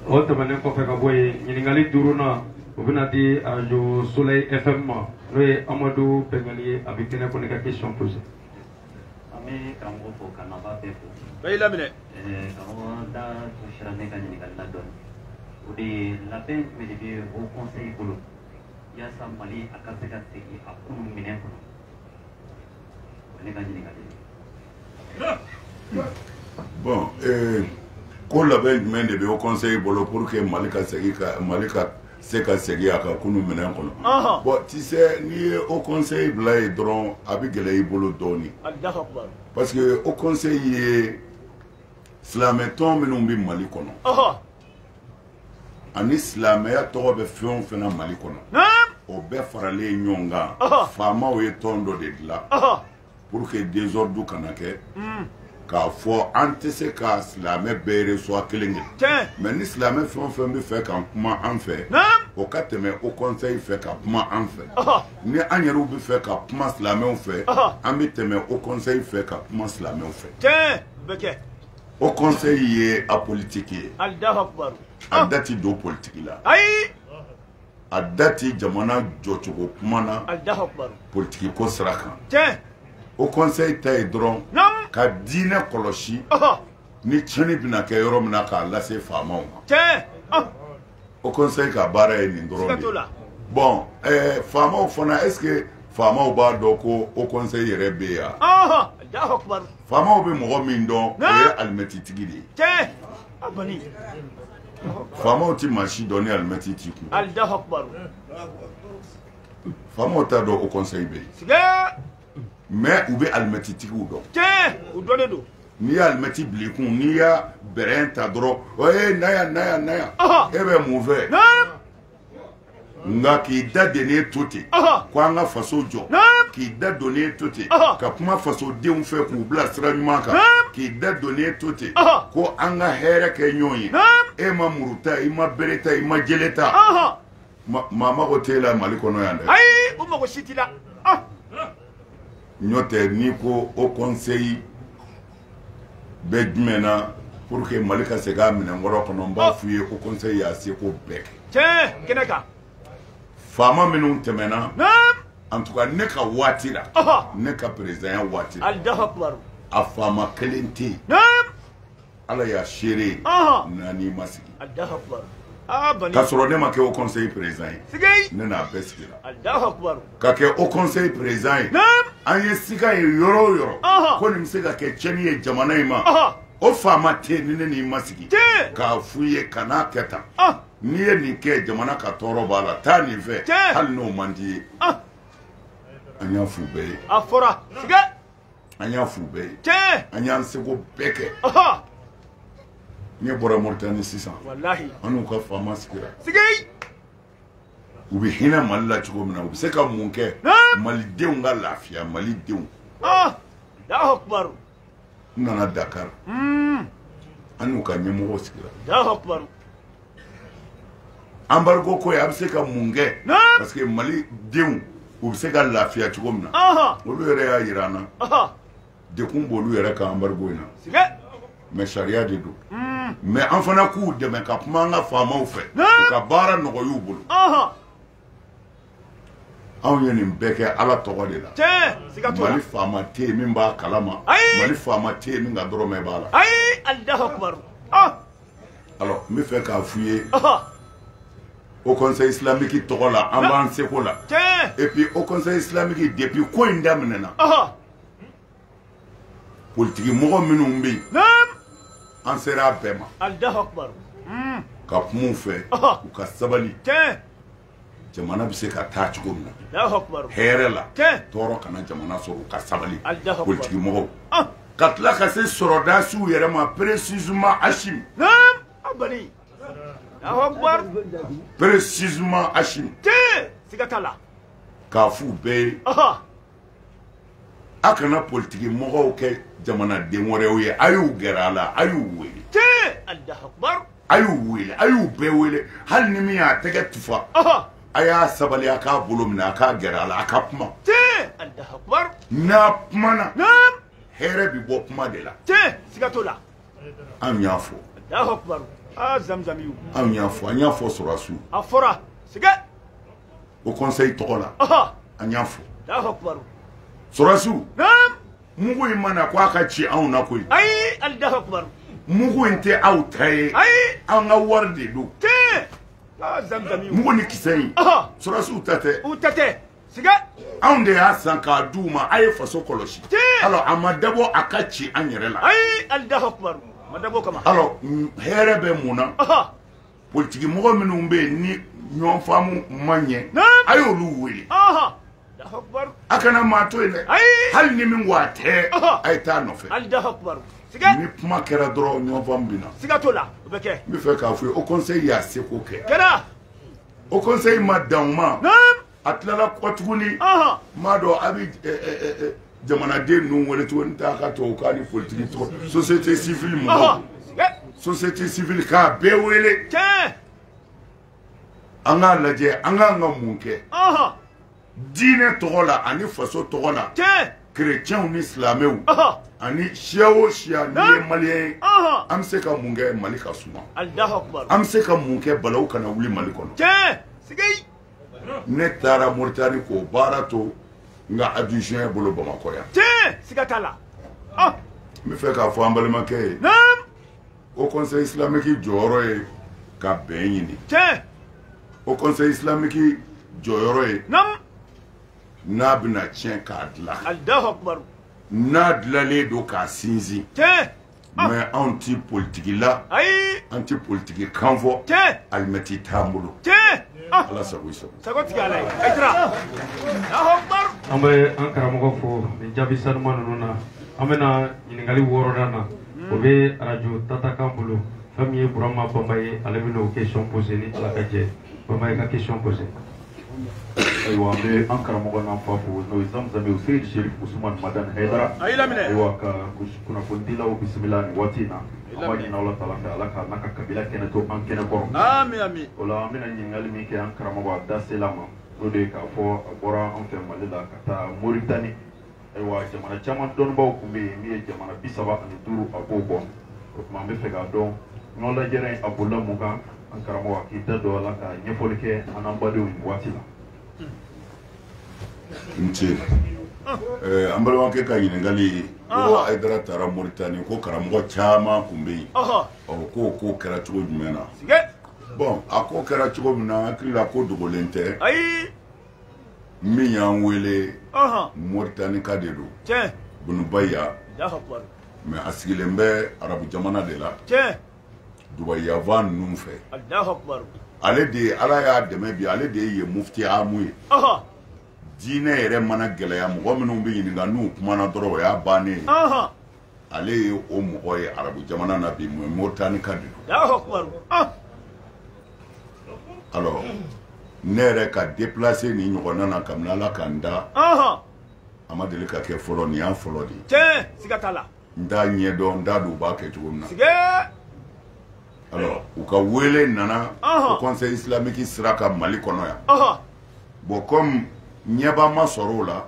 O tɛmɛnen kɔfɛ ka bɔ yen ɲininkali 5nan o bɛna di radio Soleil FM ma n'o ye Amadu Bɛngali ye a bɛ kɛnɛ ko ne ka question poser. An bɛ karamɔgɔ fo ka nafa bɛɛ fo. Bɛɛ y'i laminɛ. Karamɔgɔ da tun sera ne ka ɲininkali la dɔɔni. O de ye labɛn jumɛn de bɛ o conseil bolo yaasa Mali a ka se ka segin a kunun minɛn kɔnɔ. O ne ka ɲininkali. Bon ko labɛn jumɛn de bɛ o conseil bolo pour que Mali ka segin se ka segin a ka kunun minɛn kɔnɔ. Bon tu sais n'i ye o conseil bila yen dɔrɔn a bɛ gɛlɛya i bolo dɔɔni. Parce que o conseil ye silamɛtɔn minnu bɛ Mali kɔnɔ. Ani silamɛya tɔgɔ bɛ fɛn o fɛn na Mali kɔnɔ. O bɛɛ faralen ɲɔgɔn kan. Faamaw ye tɔn dɔ de dilan pour que désordre kana kɛ. K'a fɔ an tɛ se ka silamɛ bɛɛ reçoit kelen kelen. Mais ni silamɛ fɛn o fɛn bɛ fɛ ka kuma an fɛ o ka tɛmɛ o conseil fɛ ka kuma an fɛ. Ni an yɛrɛw bɛ fɛ ka kuma silamɛw fɛ an bɛ tɛmɛ o conseil fɛ ka kuma silamɛw fɛ. O conseil ye apolitique ye. A da ti don politique la. A da ti jamana jɔcogo kuma na politique ko sira kan. O conseil ta ye dɔrɔn ka diinɛ kɔlɔsi ni tiɲɛni bɛna kɛ yɔrɔ min na k'a lase faamaw ma. O conseil ka baara ye nin dɔrɔn de ye. Bon faamaw fana est ce que faamaw b'a dɔn ko o conseil yɛrɛ bɛ yan. Faamaw bɛ mɔgɔ min dɔn o ye alimɛtitigi de ye. Faamaw ti maa si dɔn ni alimɛti t'i kun. Faamaw t'a dɔn o conseil bɛ yen. Mais u bɛ alimɛtitigiw dɔn. N'i ye alimɛti bila i kun n'i y'a bɛrɛn ta dɔrɔn na yan e bɛ mun fɛ. Nka k'i da denen to ten ko an ka faso jɔ k'i da donnen to ten ka kuma fasodenw fɛ k'u bila sira ɲuman kan k'i da donnen to ten ko an ka hɛrɛ kɛ ɲɔgɔn ye. E ma muru ta i ma bere ta i ma jele ta maa mago t'e la Mali kɔnɔ yan dɛ. Ayi o mago si t'i la. N'o tɛ n'i ko o conseil bɛ jumɛn na pour que Mali ka segin a minɛn kɔrɔ kɔnɔ n b'a f'u ye o conseil y'a seko bɛɛ kɛ. Kɛnɛ kan. Faama minnu tɛmɛna en tout cas ne ka waati la ne ka président ya waati la a faama kelen tɛ yen Ala y'a seere naani ma sigi k'a sɔrɔ ne ma kɛ o conseil président ye ne n'a bɛɛ sigira ka kɛ o conseil président ye an ye sika ye yɔrɔ o yɔrɔ ko nin bɛ se ka kɛ tiɲɛni ye jamana in ma o faama tɛ ni ne n'i ma sigi k'a f'u ye ka n'a kɛ tan n'i ye nin kɛ jamana ka tɔɔrɔ b'a la taa nin fɛ hali n'o man di ye an y'a f'u bɛɛ ye an y'a f'u bɛɛ ye an y'an seko bɛɛ kɛ ne bɔra Mauritanie sisan an n'u ka faama sigira u bɛ hinɛ Mali la cogo min na u bɛ se ka mun kɛ malidenw ka lafiya malidenw n nana Dakar an n'u ka ɲɛmɔgɔw sigira embargo ko ye a bɛ se ka mun kɛ parce que malidenw u bɛ se ka lafiya cogo min na olu yɛrɛ y'a jira an na dekun b'olu yɛrɛ ka embargo in na mais sariya de don mais an fana k'u dɛmɛ ka kuma an ka faamaw fɛ u ka baara nɔgɔy'u bolo anw ye nin bɛɛ kɛ ala tɔgɔ de la mali faama tɛ yen min b'a kalama mali faama tɛ yen min ka dɔrɔmɛ b'a la alors n bɛ fɛ k'a f'u ye au conseil islamique tɔgɔ la an b'an seko la et puis au conseil islamique depuis ko in daminɛna politiki mɔgɔ minnu bɛ yen an sera a bɛɛ ma ka kuma u fɛ u ka sabali jamana bɛ se ka taa cogo min na hɛrɛ la tɔɔrɔ kana jamana sɔrɔ u ka sabali politiki mɔgɔw ka tila ka se sɔrɔdasiw yɛrɛ ma précisément Hachim précisément Hachim k'a f'u bɛɛ ye a kana politiki mɔgɔw kɛ jamanaden wɛrɛw ye a y'u gɛrɛ a la a y'u wele a y'u wele a y'u bɛɛ wele hali ni min y'a tɛgɛ tufa a y'a sabali a k'a bolo minɛ a k'a gɛrɛ a la a ka kuma n'a kumana hɛrɛ bɛ bɔ kuma de la an y'a fɔ an y'a fɔ sɔrɔsiw o conseil tɔgɔ la an y'a fɔ sɔrɔsiw mugu in mana ko a ka ci anw na koyi mugu in tɛ aw ta ye an ka wari de don mugu ni kisɛ in sɔrɔsiw ta tɛ anw de y'a san k'a d'u ma a ye faso kɔlɔsi alors a ma dabɔ a ka ci an yɛrɛ la alors hɛrɛ bɛ mun na politiki mɔgɔ minnu bɛ yen ni ɲɔgɔn faamu ma ɲɛ a y'olu wele a kana maa to yen dɛ hali ni min ko a tɛ a ye taa nɔfɛ ni kuma kɛra dɔrɔn ɲɔgɔn faamu bɛ na n bɛ fɛ k'a fɔ ye o conseil y'a seko kɛ o conseil ma dan o ma a tilala kɔ tuguni m'a dɔn a bɛ jamanaden ninnu wele tuguni taa ka tubabukan ni politiki tɔgɔ société civile mɔgɔw société civile k'a bɛɛ wele an k'a lajɛ an k'an ka mun kɛ diinɛ tɔgɔ la ani faso tɔgɔ la kerecɛnw ni silamɛw ani siya o siya n'i ye maliyɛn ye an bɛ se ka mun kɛ mali ka suma an bɛ se ka mun kɛ balawu kana wuli mali kɔnɔ ne taara Moritani k'o baara to n ka adjoint bolo Bamakɔ yan n bɛ fɛ k'a fɔ an balimakɛ ye o conseil islamique jɔyɔrɔ ye ka bɛn ɲini o conseil islamique jɔyɔrɔ ye n'a bɛna tiɲɛ k'a dilan n'a dilanlen don k'a sinsin mais anw ti politiki la an ti politiki kan fɔ alimɛti t'an bolo ala sago i sago an bɛ an karamɔgɔ fo nin jaabi sanuma ninnu na an bɛna ɲininkali 6nan na o bɛ arajo tatakan bolo fɛn min ye Burama Bamba ye ale bɛ n'o question poser ni ala ka jɛ Bamba ye ka question poser ayiwa an bɛ an karamɔgɔ n'an fa fo n'o ye Zamzam Seyid Sherif Usumani Madani Hayidara ayiwa ka kunnafonidilaw bisimila nin waati in na an b'a ɲini Ala taala fɛ ala ka n'a ka kabila kɛnɛ to an kɛnɛ kɔrɔ o la an bɛna ɲininkali min kɛ an karamɔgɔ a da sela ma o de ye k'a fɔ a bɔra an fɛ Mali la ka taa Moritani ayiwa jamana caman dɔnnibaw tun bɛ yen min ye jamana 35 a b'o bɔ o tuma an bɛ fɛ k'a dɔn ɲɔgɔn lajɛrɛ a bolila mun kan an karamɔgɔ k'i da don a la ka ɲɛfɔli kɛ an n'an badenw nin waati la. n ce an balimakɛ ka ɲininkali ko Hayidara taara Moritani ko karamɔgɔ caman tun bɛ yen k'o kɛra cogo jumɛn na bon a ko kɛra cogo min na hakili la ko dogolen tɛ min y'an wele Moritani ka de don Bunubaya mais a sigilen bɛ arabu jamana de la Dubaï yavan ninnu fɛ ale de ala y'a dɛmɛ bi ale de ye mufti amu ye diinɛ yɛrɛ mana gɛlɛya mɔgɔ minnu bɛ ɲininka n'u kumana dɔrɔn o y'a bannen ye ale ye o mɔgɔ ye arabu jamana na bi Moritani ka de don alors ne yɛrɛ ka déplacer ni ɲɔgɔnna na kabini ala ka n da a ma deli ka kɛ fɔlɔ nin y'a fɔlɔ de ye n t'a ɲɛdɔn n t'a dɔn u b'a kɛ cogo min na alors u ka wele nana o conseil islamique sira ka Mali kɔnɔ yan bon comme ɲɛba ma sɔrɔ o la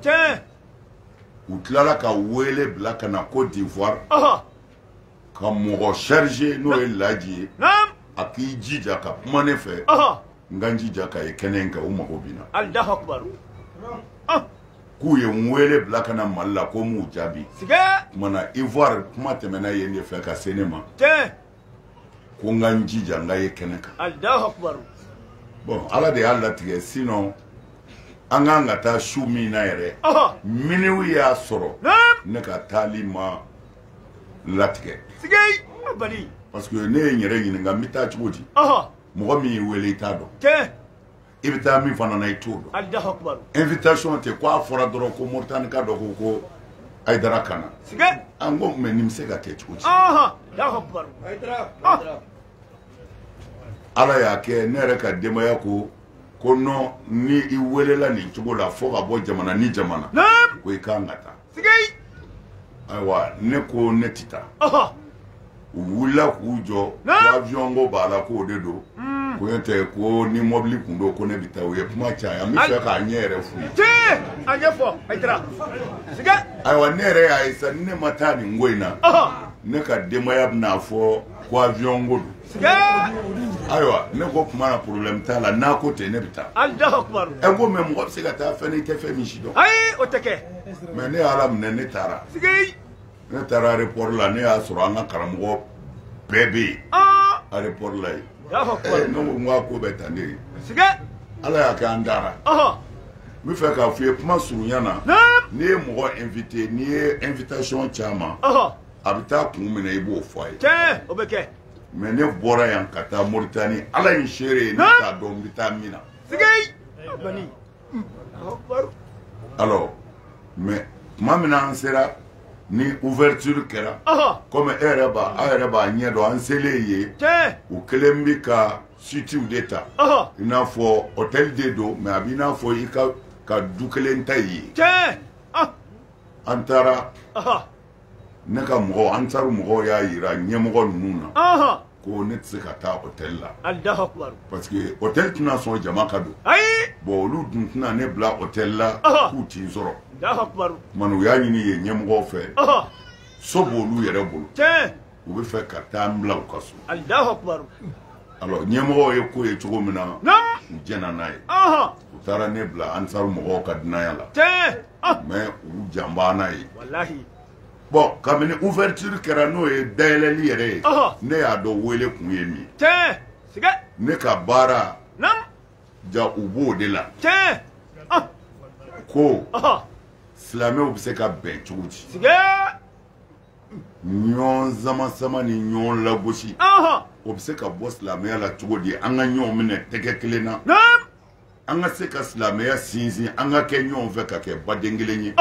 u tilala ka wele bila ka na Côte d'Ivoire ka mɔgɔ chargé n'o ye Laji ye a k'i jija ka kuma ne fɛ n ka n jija ka ye kɛnɛ in kan u mago bɛ n na Allahu Akbar k'u ye n wele bila ka na Mali la ko m'u jaabi kuma na Ivoire kuma tɛmɛna yen de fɛ ka se ne ma ko n ka n jija n ka ye kɛnɛ kan Allahu Akbar bon Ala de y'a latigɛ sinon an kan ka taa su min na yɛrɛ miniw y'a sɔrɔ ne ka taali ma latigɛ parce que ne ye n yɛrɛ ɲininka n bɛ taa cogo di mɔgɔ min y'i wele i t'a dɔn i bɛ taa min fana na i t'o dɔn invitation tɛ ko a fɔra dɔrɔn ko Moritani ka dɔ ko Aidara ka na an ko mais nin bɛ se ka kɛ cogo di Ala y'a kɛ ne yɛrɛ ka denbaya ko non ni i welela nin cogo la fo ka bɔ jamana ni jamana ko i kan ka taa ayiwa ne ko ne tɛ taa u wulila k'u jɔ ko avion ko b'a la k'o de don ko n'o tɛ ko ni mobili kun don ko ne bɛ taa u ye kuma caya n bɛ fɛ k'a ɲɛ yɛrɛ f'u ye a ɲɛfɔ Aidara ayiwa ne yɛrɛ y'a ye sa ni ne ma taa nin ko in na ne ka denbaya bɛna fɔ ko avion ko don ayiwa ne ko kuma na problème t'a la n'a ko ten ne bɛ taa ko mais mɔgɔ bɛ se ka taa fɛn i tɛ fɛn min si dɔn o tɛ kɛ mais ne y'a laminɛ ne taara ne taara aéroport la ne y'a sɔrɔ an ka karamɔgɔ bɛɛ bɛ yen aéroport la yen ne ko n ko ko bɛ tan de Ala y'a kɛ an taara n bɛ fɛ k'a fɔ i ye kuma surunya na n'i ye mɔgɔ invité n'i ye invitation caman a bɛ taa kun minɛ i b'o fɔ a ye o bɛ kɛ mais ne bɔra yan ka taa Moritani Ala in seere ye ne t'a dɔn n bɛ taa min na alors mais tuma min na an sera ni ouverture kɛra comme aw yɛrɛ b'a ɲɛ dɔn an selen ye u kelen bɛ ka suites de ta i n'a fɔ hôtel de don mais a b'i n'a fɔ i ka du kelen ta ye an taara ne ka mɔgɔw an taara mɔgɔw y'a yira ɲɛmɔgɔ ninnu na ko ne tɛ se ka taa hôtel la parce que hôtel tɛna sɔn jama ka don bon olu dun tɛna ne bila hôtel la k'u t'i sɔrɔ kumana u y'a ɲini yen ɲɛmɔgɔw fɛ so b'olu yɛrɛ bolo u bɛ fɛ ka taa n bila u ka so alors ɲɛmɔgɔw ye ko ye cogo min na u jɛna n'a ye u taara ne bila an taara mɔgɔw ka dunanya la mais u janba n'a ye bon kabini ouverture kɛra n'o ye dayɛlɛli yɛrɛ ye ne y'a dɔn wele kun ye min ne ka baara ja u b'o de la ko silamɛw bɛ se ka bɛn cogo di ɲɔgɔn sama ni ɲɔgɔn lagosi o bɛ se ka bɔ silamɛya la cogo di an ka ɲɔgɔn minɛ tɛgɛ kelen na an ka se ka silamɛya sinsin an ka kɛ ɲɔgɔn fɛ ka kɛ baden kelen ye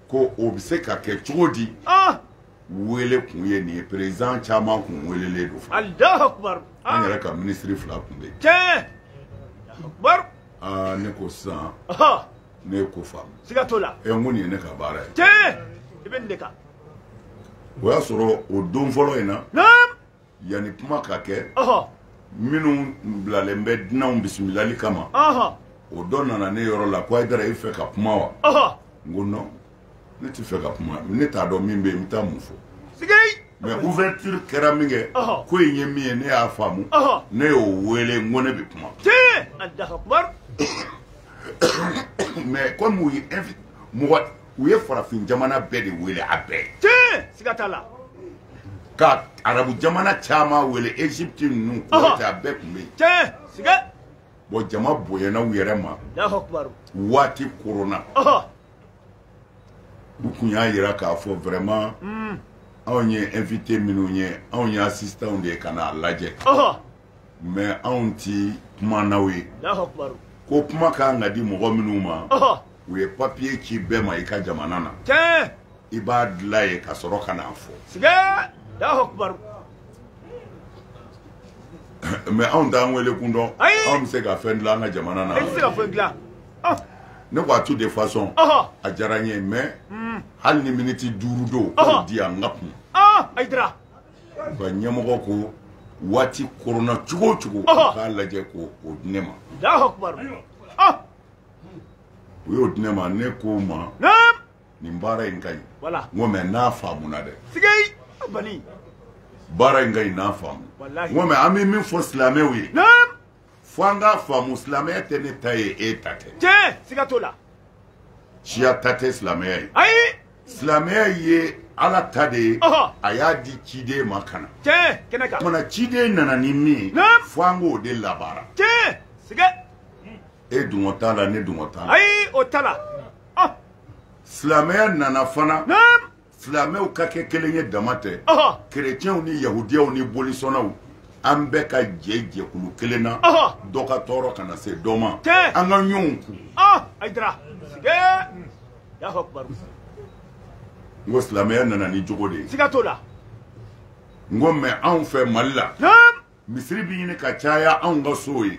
ko o bɛ se ka kɛ cogo di wele kun ye nin ye président caman kun welelen don an yɛrɛ ka ministre fila kun bɛ yen ne ko sisan ne ye ko faamu n ko nin ye ne ka baara ye o y'a sɔrɔ o don fɔlɔ in na yanni kuma ka kɛ minnu bilalen bɛ dunanw bisimilali kama o dɔ nana ne yɔrɔ la ko Aidara i fɛ ka kuma wa n ko non ne tɛ fɛ ka kuma ne t'a dɔn min bɛ yen n bɛ taa mun fɔ mais ouverture kɛra min kɛ ko in ye min ye ne y'a faamu ne y'o wele n ko ne bɛ kuma mais comme u ye mɔgɔ u ye farafin jamana bɛɛ de wele a bɛɛ ka arabu jamana caman wele Egypte ninnu Kuwait a bɛɛ kun bɛ yen bon jama bonyana u yɛrɛ ma waati korona u kun y'a yira k'a fɔ vraiment anw ye invité minnu ye anw ye assistant de ye ka n'a lajɛ mais anw ti kuma n'aw ye ko kuma kan ka di mɔgɔ minnu ma u ye papier ci bɛɛ ma i ka jamana na i b'a dilan ye ka sɔrɔ ka n'a fɔ mais anw t'an wele kun dɔn anw bɛ se ka fɛn dilan an ka jamana na ne ko a tout de façon a diyara n ye mais hali ni miniti 5 don k'o di yan n ka kun u ka ɲɛmɔgɔ ko waati korona cogo o cogo k'a lajɛ k'o di ne ma u y'o di ne ma ne ko ma nin baara in ka ɲi n ko mais n'a faamuna dɛ baara in ka ɲi n'a faamu n ko mɛ an bɛ min fɔ silamɛw ye fo an k'a faamu silamɛya tɛ ne ta ye e ta tɛ tiɲɛ siga t'o la siya ta tɛ silamɛya ye ayi silamɛya ye ala ta de ye a y'a di ciden ma ka na tiɲɛ kɛnɛ kan kumana ciden nana ni min ye fo an k'o de labaara tiɲɛ siga e dungɔ t'a la ne dungɔ t'a la ayi o t'a la silamɛya nana fana silamɛw ka kɛ kelen ye dama tɛ kerecɛnw ni yahudiyaw ni bolisɔnnaw an bɛɛ ka jɛ jɛkulu kelen na dɔ ka tɔɔrɔ kana se dɔ ma an ka ɲɔgɔn kun ayidara siga y'a fɔ kibaru n ko silamɛya nana ni jogo de ye siga t'o la n ko mɛ anw fɛ mali la misiri bɛ ɲini ka caya anw ka sow ye n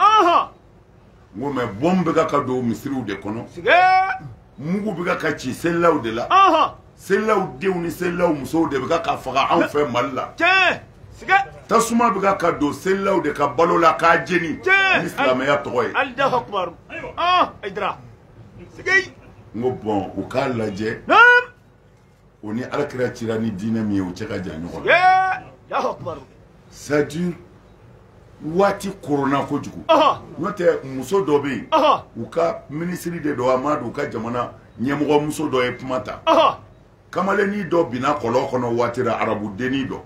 ko mɛ bɔn bɛ ka don misiriw de kɔnɔ mugu bɛ ka ci selilaw de la selilaw denw ni selilaw musow de bɛ ka faga anw fɛ mali la tasuma bɛ ka don selilaw de ka balo la k'a jeni ni silamɛya tɔgɔ ye n ko bɔn u k'a lajɛ o ni alakira cira ni diinɛ min ye o cɛ ka jan ɲɔgɔn na c'est à dire waati korona kojugu n'o tɛ muso dɔ bɛ yen u ka minisiri de don a ma don u ka jamana ɲɛmɔgɔ muso dɔ ye kuma ta kamalennin dɔ binna kɔlɔn kɔnɔ waati la arabu dennin dɔ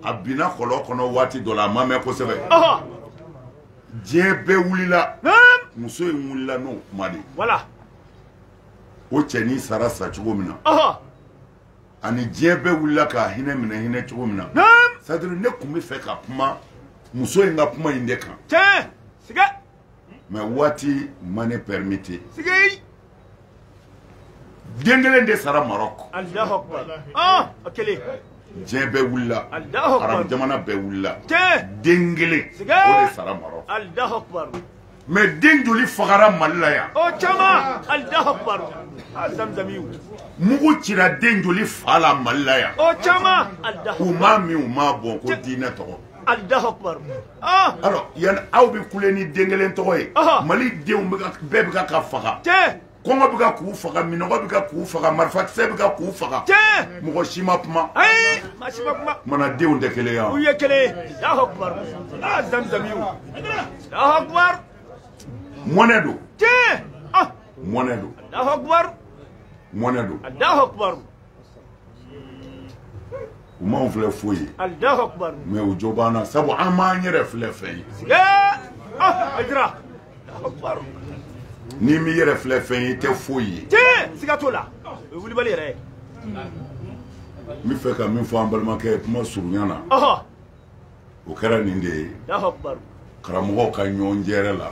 a binna kɔlɔn kɔnɔ waati dɔ la a ma mɛn kosɛbɛ diɲɛ bɛɛ wulila muso in wulila n'o kuma de o cɛnin sara sa cogo min na ani diɲɛ bɛɛ wulila k'a hinɛ minɛ hinɛ cogo min na c'est à dire ne tun bɛ fɛ ka kuma muso in ka kuma in de kan mɛ waati ma ne permite den kelen de sara Maroc diɲɛ bɛɛ wulila arabu jamana bɛɛ wulila den kelen o de sara Maroc mɛ den joli fagara Mali la yan mugu cira den joli fa la Mali la yan u m'a min u m'a bɔn ko diinɛ tɔgɔ alors yan aw bɛ kule ni den kelen tɔgɔ ye Mali denw bɛɛ bɛ ka faga kɔngɔ bɛ ka k'u faga minɔgɔ bɛ ka k'u faga marifakisɛ bɛ ka k'u faga mɔgɔ si ma kuma mana denw tɛ kelen yan mɔnɛ don mɔnɛ don mɔnɛ don u m'anw filɛ foyi ye mɛ u jo b'an na sabu an m'an yɛrɛ filɛ fɛn ye n'i m'i yɛrɛ filɛ fɛn ye i tɛ foyi ye siga t'o la o ye wulibali yɛrɛ ye n bɛ fɛ ka min fɔ an balimakɛ kuma surunya na o kɛra nin de ye karamɔgɔw ka ɲɔgɔn jɛrɛ la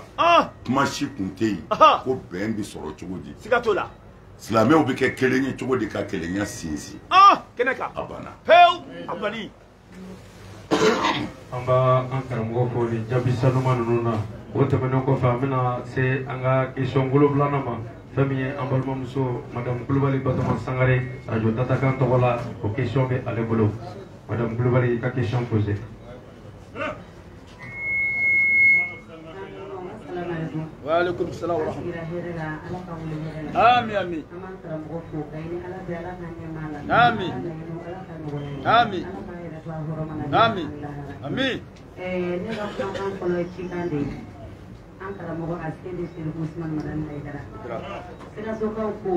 kuma si tun tɛ yen ko bɛn bɛ sɔrɔ cogo di siga t'o la silamɛw bɛ kɛ kelen ye cogo di ka kelenya sinsin kɛnɛ kan a banna pewu a bali an b'a an karamɔgɔ fo nin jaabi sanuma ninnu na o tɛmɛnen kɔfɛ an bɛna se an ka question wolonwulanan ma fɛn min ye an balimamuso madamu kulubali batoma sangare radio tatakan tɔgɔ la o question bɛ ale bolo madamu kulubali ka question posé. Waalaikum salam wa rahmatullahi. Amin amin. Amin. Amin. Amin. Amin. Ne ka kumakan fɔlɔ ye cikan de ye an karamɔgɔ Asedi Serifu Usumani Madani Hayidara Sikasokaw ko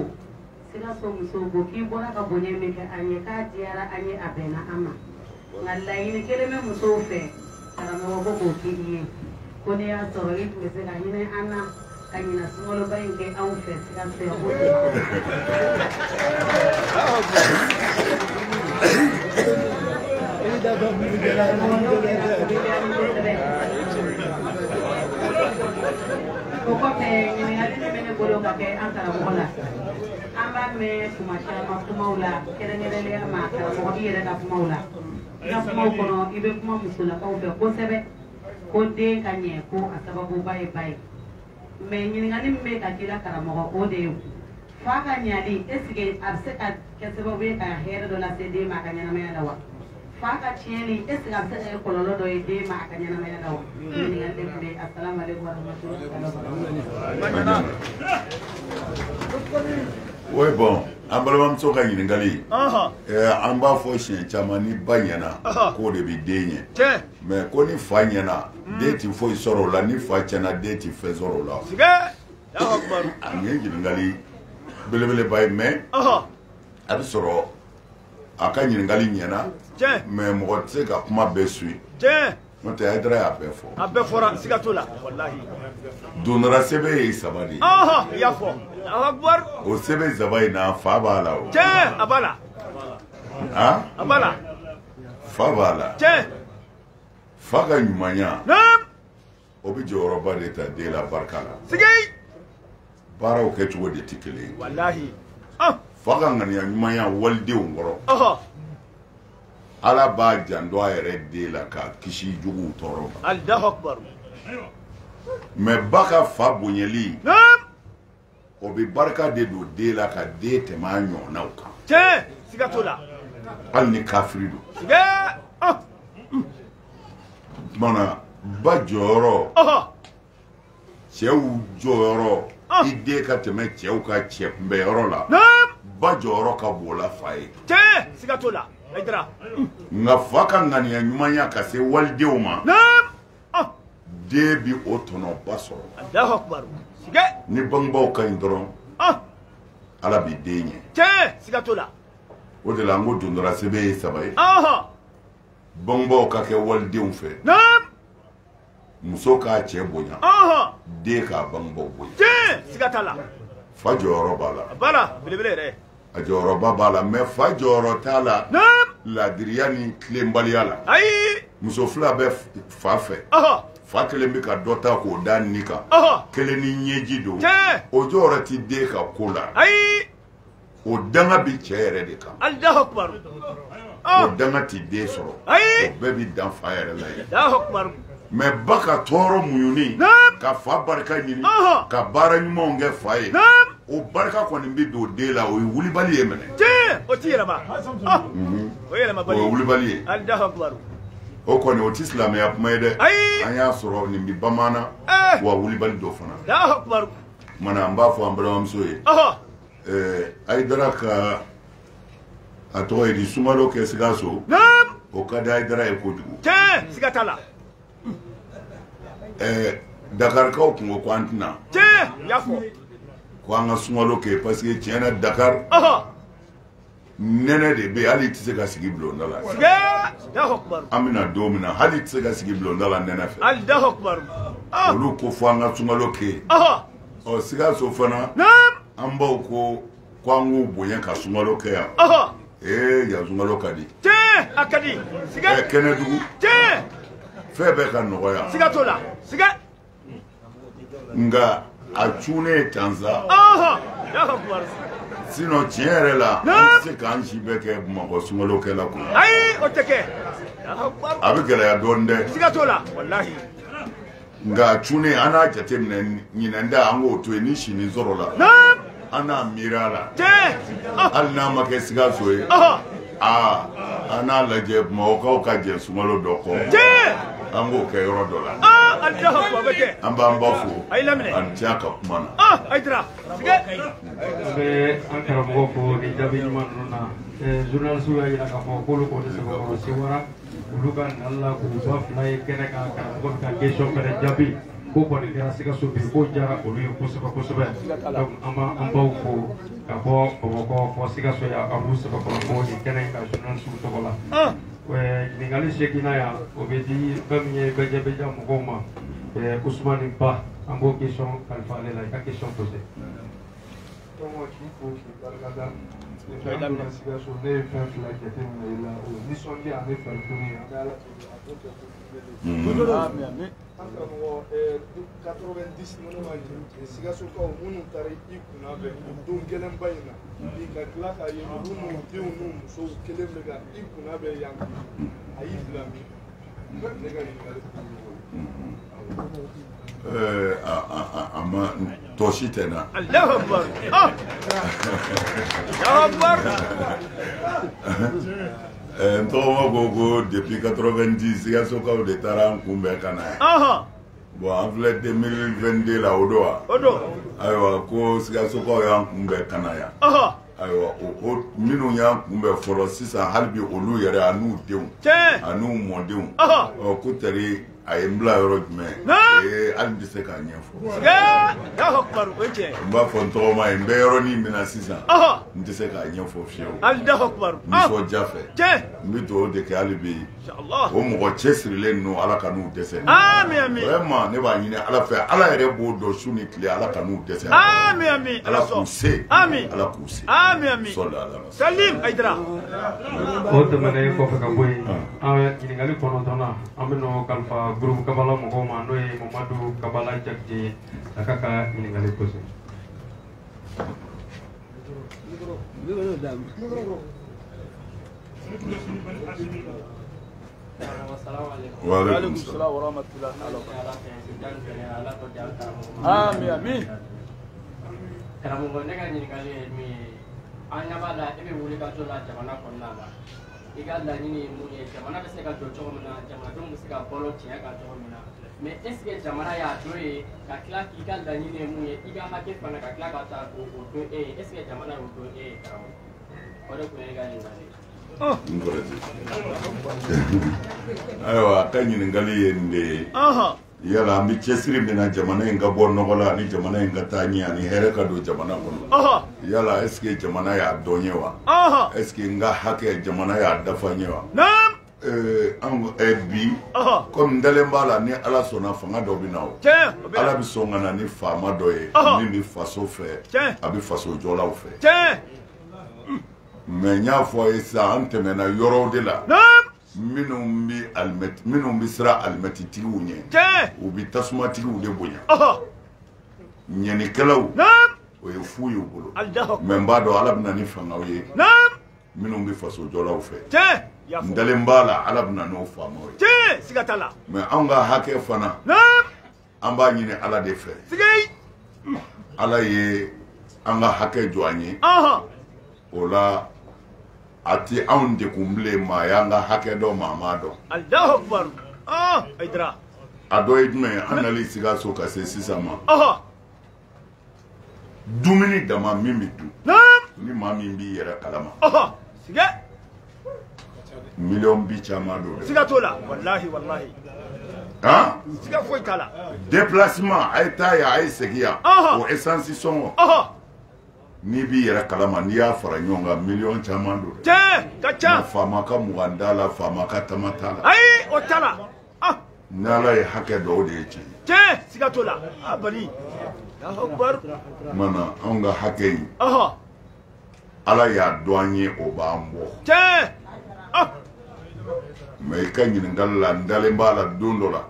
Sikaso musow ko k'i bɔra ka bonya min kɛ an ye k'a diyara an ye a bɛnna an ma nka laɲini kelen bɛ musow fɛ karamɔgɔ ko k'o k'i ye ko ne y'a sɔrɔ i tun bɛ se ka hinɛ an na ka ɲina sunkaloba in kɛ anw fɛ Sikaso yan ko o kɔfɛ ɲininkali min bɛ ne bolo ka kɛ an karamɔgɔ la an b'a mɛn tuma caman kumaw la kɛrɛnkɛrɛnnenya ma karamɔgɔ i yɛrɛ ka kumaw la i ka kumaw kɔnɔ i bɛ kuma musolakaw fɛ kosɛbɛ ko den ka ɲɛ ko a sababuba ye ba ye mɛ ɲininkali min bɛ ka k'i la karamɔgɔ o de ye fa ka ɲali est-ce que a bɛ se ka kɛ sababu ye ka hɛrɛ dɔ lase den ma a ka ɲɛnamaya la wa fa ka tiɲɛni est-ce que a bɛ se ka kɛ kɔlɔlɔ dɔ ye den ma a ka ɲɛnamaya la wa ɲininkali de tun bɛ assalamu alaikum warahmatullahi wabarakatuh. Oui, bon. an balimamuso ka ɲininkali an b'a fɔ siɲɛ caman ni ba ɲɛna k'o de bɛ den ɲɛ mais ko ni fa ɲɛna den tɛ foyi sɔrɔ o la ni fa tiɲɛna den tɛ fɛn sɔrɔ o la a nin ye ɲininkali belebeleba ye mais a bɛ sɔrɔ a ka ɲininkali ɲɛna mais mɔgɔ tɛ se ka kuma bɛɛ suit n'o tɛ Hayidara y'a bɛɛ fɔ a bɛɛ fɔra siga t'o la walahi dondora sɛbɛn ye saba de ye i y'a fɔ o sɛbɛn saba in na fa b'a la o a b'a la a b'a la fa b'a la fa ka ɲumanya o bɛ jɔyɔrɔba de ta den la barika la baaraw kɛcogo de tɛ kelen ye walahi fa ka ŋaniya ɲumanya walidenw kɔrɔ Ala b'a janto a yɛrɛ den la ka kisi juguw tɔɔrɔ ma Allahu Akbar mais ba ka fa bonyali o bɛ barika de don den la ka den tɛmɛ a ɲɔgɔnnaw kan siga t'o la hali ni kafiri don mana ba jɔyɔrɔ cɛw jɔyɔrɔ i den ka tɛmɛ cɛw ka cɛ kunbɛyɔrɔ la ba jɔyɔrɔ ka bon la fa ye siga t'o la nka fa ka ŋaniya ɲumanya ka se walidenw ma den bi o tɔnɔba sɔrɔ ni bangebaaw ka ɲi dɔrɔn Ala bɛ den ɲɛ siga t'o la o de la n ko dondora sɛbɛn ye saba ye bangebaaw ka kɛ walidenw fɛ muso k'a cɛ bonya den k'a bangebaaw bonya siga t'a la fa jɔyɔrɔ b'a la belebele yɛrɛ a jɔyɔrɔba b'a la mais fa jɔyɔrɔ t'a la ladiriya ni tilenbaliya la muso fila bɛ fa fɛ fa kelen bɛ ka dɔ ta k'o da nin kan kelen ni ɲɛji don o jɔyɔrɔ tɛ den ka ko la o danga bɛ cɛ yɛrɛ de kan o danga tɛ den sɔrɔ o bɛɛ bɛ dan fa yɛrɛ la ye mais ba ka tɔɔrɔ muɲuni ka fa barika ɲini ka baara ɲumanw kɛ fa ye o barika kɔni bɛ don den la o ye wulibali ye mɛnɛ o ti yɛlɛma o yɛlɛmabali o ye wulibali ye o kɔni o ti silamɛya kuma ye dɛ an y'a sɔrɔ nin bɛ bamaana wa wulibali dɔ fana mana an b'a fɔ an balimamuso ye Hayidara ka a tɔgɔ ye di Sumalo kɛ Sikaso o ka di Hayidara ye kojugu siga t'a la Dakarikaw kun ko k'an tɛna y'a fɔ ko an ka Sumalo kɛ parce que tiɲɛ na Dakar nɛnɛ de bɛ yen hali i tɛ se ka sigi bulonda la an bɛna don min na hali i tɛ se ka sigi bulonda la nɛnɛ fɛ olu ko fɔ an ka Sumalo kɛ ɔ Sikaso fana an baw ko an k'u bonya ka Sumalo kɛ yan yan Sumalo ka di a ka di Kɛnɛdugu fɛn bɛɛ ka nɔgɔya siga t'o la siga nka a cunen tan sa sinon tiɲɛ yɛrɛ la an tɛ se k'an si bɛɛ kɛ Bamakɔ Sumalo kɛla kun ayi o tɛ kɛ a bɛ gɛlɛya dɔɔnin dɛ siga t'o la walahi nka a cunen an n'a jateminɛ ɲinɛn da an k'o to yen ni sini sɔrɔ la an n'a miiri a la hali n'a ma kɛ Sikaso ye an n'a lajɛ Bamakɔkaw ka jɛ Sumalo dɔ kɔ an k'o kɛ yɔrɔ dɔ la an b'an ba fo an cɛ ka kuma na an bɛ an karamɔgɔ fo ni jaabi ɲuman ninnu na journaliste y'a jira k'a fɔ k'olu kɔni sɛbɛkɔrɔ sewara olu ka nali la k'u ba fila ye kɛnɛ kan karamɔgɔ bɛ ka question fɛnɛ jaabi ko kɔni kɛra Sikaso bi k'o diyara olu ye kosɛbɛ kosɛbɛ donc an b'an baw fo ka bɔ Bamakɔ fɔ Sikaso yan a b'u sɛbɛkɔrɔ fo nin kɛnɛ ka journaliste tɔgɔ la ɲininkali seginna yan o bɛ di fɛn min ye bɛjɛ mɔgɔw ma Usumani Ba an b'o question kalifa ale la i ka question posé. k'i fo k'i barikada fɛn donna Sikaso ne ye fɛn fila jateminɛ i la o nisɔndiya ani farikolo an bɛ Ala an karamɔgɔ 90 minnu ma jigin Sikasokaw minnu taara i kunna bɛn o don gɛlɛnba in na i ka tila k'a ye olu n'u denw n'u musow kelen bɛ ka i kunna bɛn yan a y'i bila min ne ka ɲininkali a ma tɔ si tɛ na n tɔgɔma ko depuis 90 Sikasokaw de taara an kunbɛn ka na yan bon an filɛ 2022 la o don wa ayiwa ko Sikasokaw y'an kunbɛn ka na yan ayiwa o minnu y'a kunbɛn fɔlɔ sisan hali bi olu yɛrɛ a n'u denw a n'u mɔdenw ko tari a ye n bila yɔrɔ jumɛn hali bɛ se k'a ɲɛfɔ n b'a fɔ n tɔgɔma ye n bɛ yɔrɔnin min na sisan n tɛ se k'a ɲɛfɔ fiyewu nisɔndiya fɛ n bɛ dugawu de kɛ hali bi o mɔgɔ cɛsirilen ninnu ala ka n'u dɛsɛ vraiment ne b'a ɲini ala fɛ ala yɛrɛ b'o dɔn su ni tile ala ka n'u dɛsɛ ala k'u se ala k'u se Salim Aïdara o tɛmɛnen kɔfɛ ka bɔ yen an ɲininkali kɔnɔntɔnna an bɛ n'o kalifa groupe kabala mɔgɔw ma n'o ye Mamadu Kabala Jakite ye a ka ɲininkali kɔsɔ. Waalaikum salam warahmatullahi wabarakatuh. Amin. Karamɔgɔ ne ka ɲininkali ye min ye an ɲɛ b'a la e bɛ wuli ka jɔ la jamana kɔnɔna la i ka laɲini ye mun ye jamana bɛ se ka jɔ cogo min na jamanadenw bɛ se ka balo tiɲɛ kan cogo min na mais est ce que jamana y'a dɔ ye ka tila k'i ka laɲini ye mun ye i ka hakɛ fana ka tila ka taa o don e ye est ce que jamana y'o don e ye karamɔgɔ o de tun ye e ka ɲininkali ye. ayiwa a ka ɲininkali ye nin de ye yala an bɛ cɛsiri min na jamana in ka bɔ nɔgɔ la ani jamana in ka taa ɲɛ ani hɛrɛ ka don jamana kɔnɔ yala est ce que jamana y'a dɔn ye wa est ce que n ka hakɛ jamana y'a dafa n ye wa bi komi n dalen b'a la ni ala sɔnna fanga dɔ bɛ na o ala bɛ sɔn ka na ni faama dɔ ye min bɛ faso fɛ a bɛ faso jɔlaw fɛ mais n y'a fɔ a ye sisan an tɛmɛna yɔrɔw de la minnu bɛ siran alimɛtitigiw ɲɛ u bɛ tasumatigiw de bonya ɲɛnikɛlaw o ye fu y'u bolo mais n b'a dɔn ala bɛ na ni fangaw ye minnu bɛ faso jɔlaw fɛ n dalen b'a la ala bɛ na n'o faamaw ye mais anw ka hakɛ fana an b'a ɲini ala de fɛ ala ye an ka hakɛ jɔ an ye o la a tɛ anw dekun bilen maa y'an ka hakɛ dɔ maa m'a dɔn a dɔ ye jumɛn ye an nali Sikaso ka se sisan ma dumuni dama min bɛ dun ni maa min b'i yɛrɛ kalama miliyɔn bi caman don dɛ siga t'o la walahi siga foyi t'a la déplacement a ye taa yan a ye segin yan o essence sɔngɔ n'i b'i yɛrɛ kalama n'i y'a fara ɲɔgɔn kan miliyɔn caman don dɛ ka ca faama ka mugan t'a la faama ka tama t'a la ayi o t'a la ni ala ye hakɛ dɔw de ye tiɲɛ siga t'o la a bali mana anw ka hakɛ in ala y'a dɔn an ye o b'an bɔ mais i ka ɲininkali la n dalen b'a la don dɔ la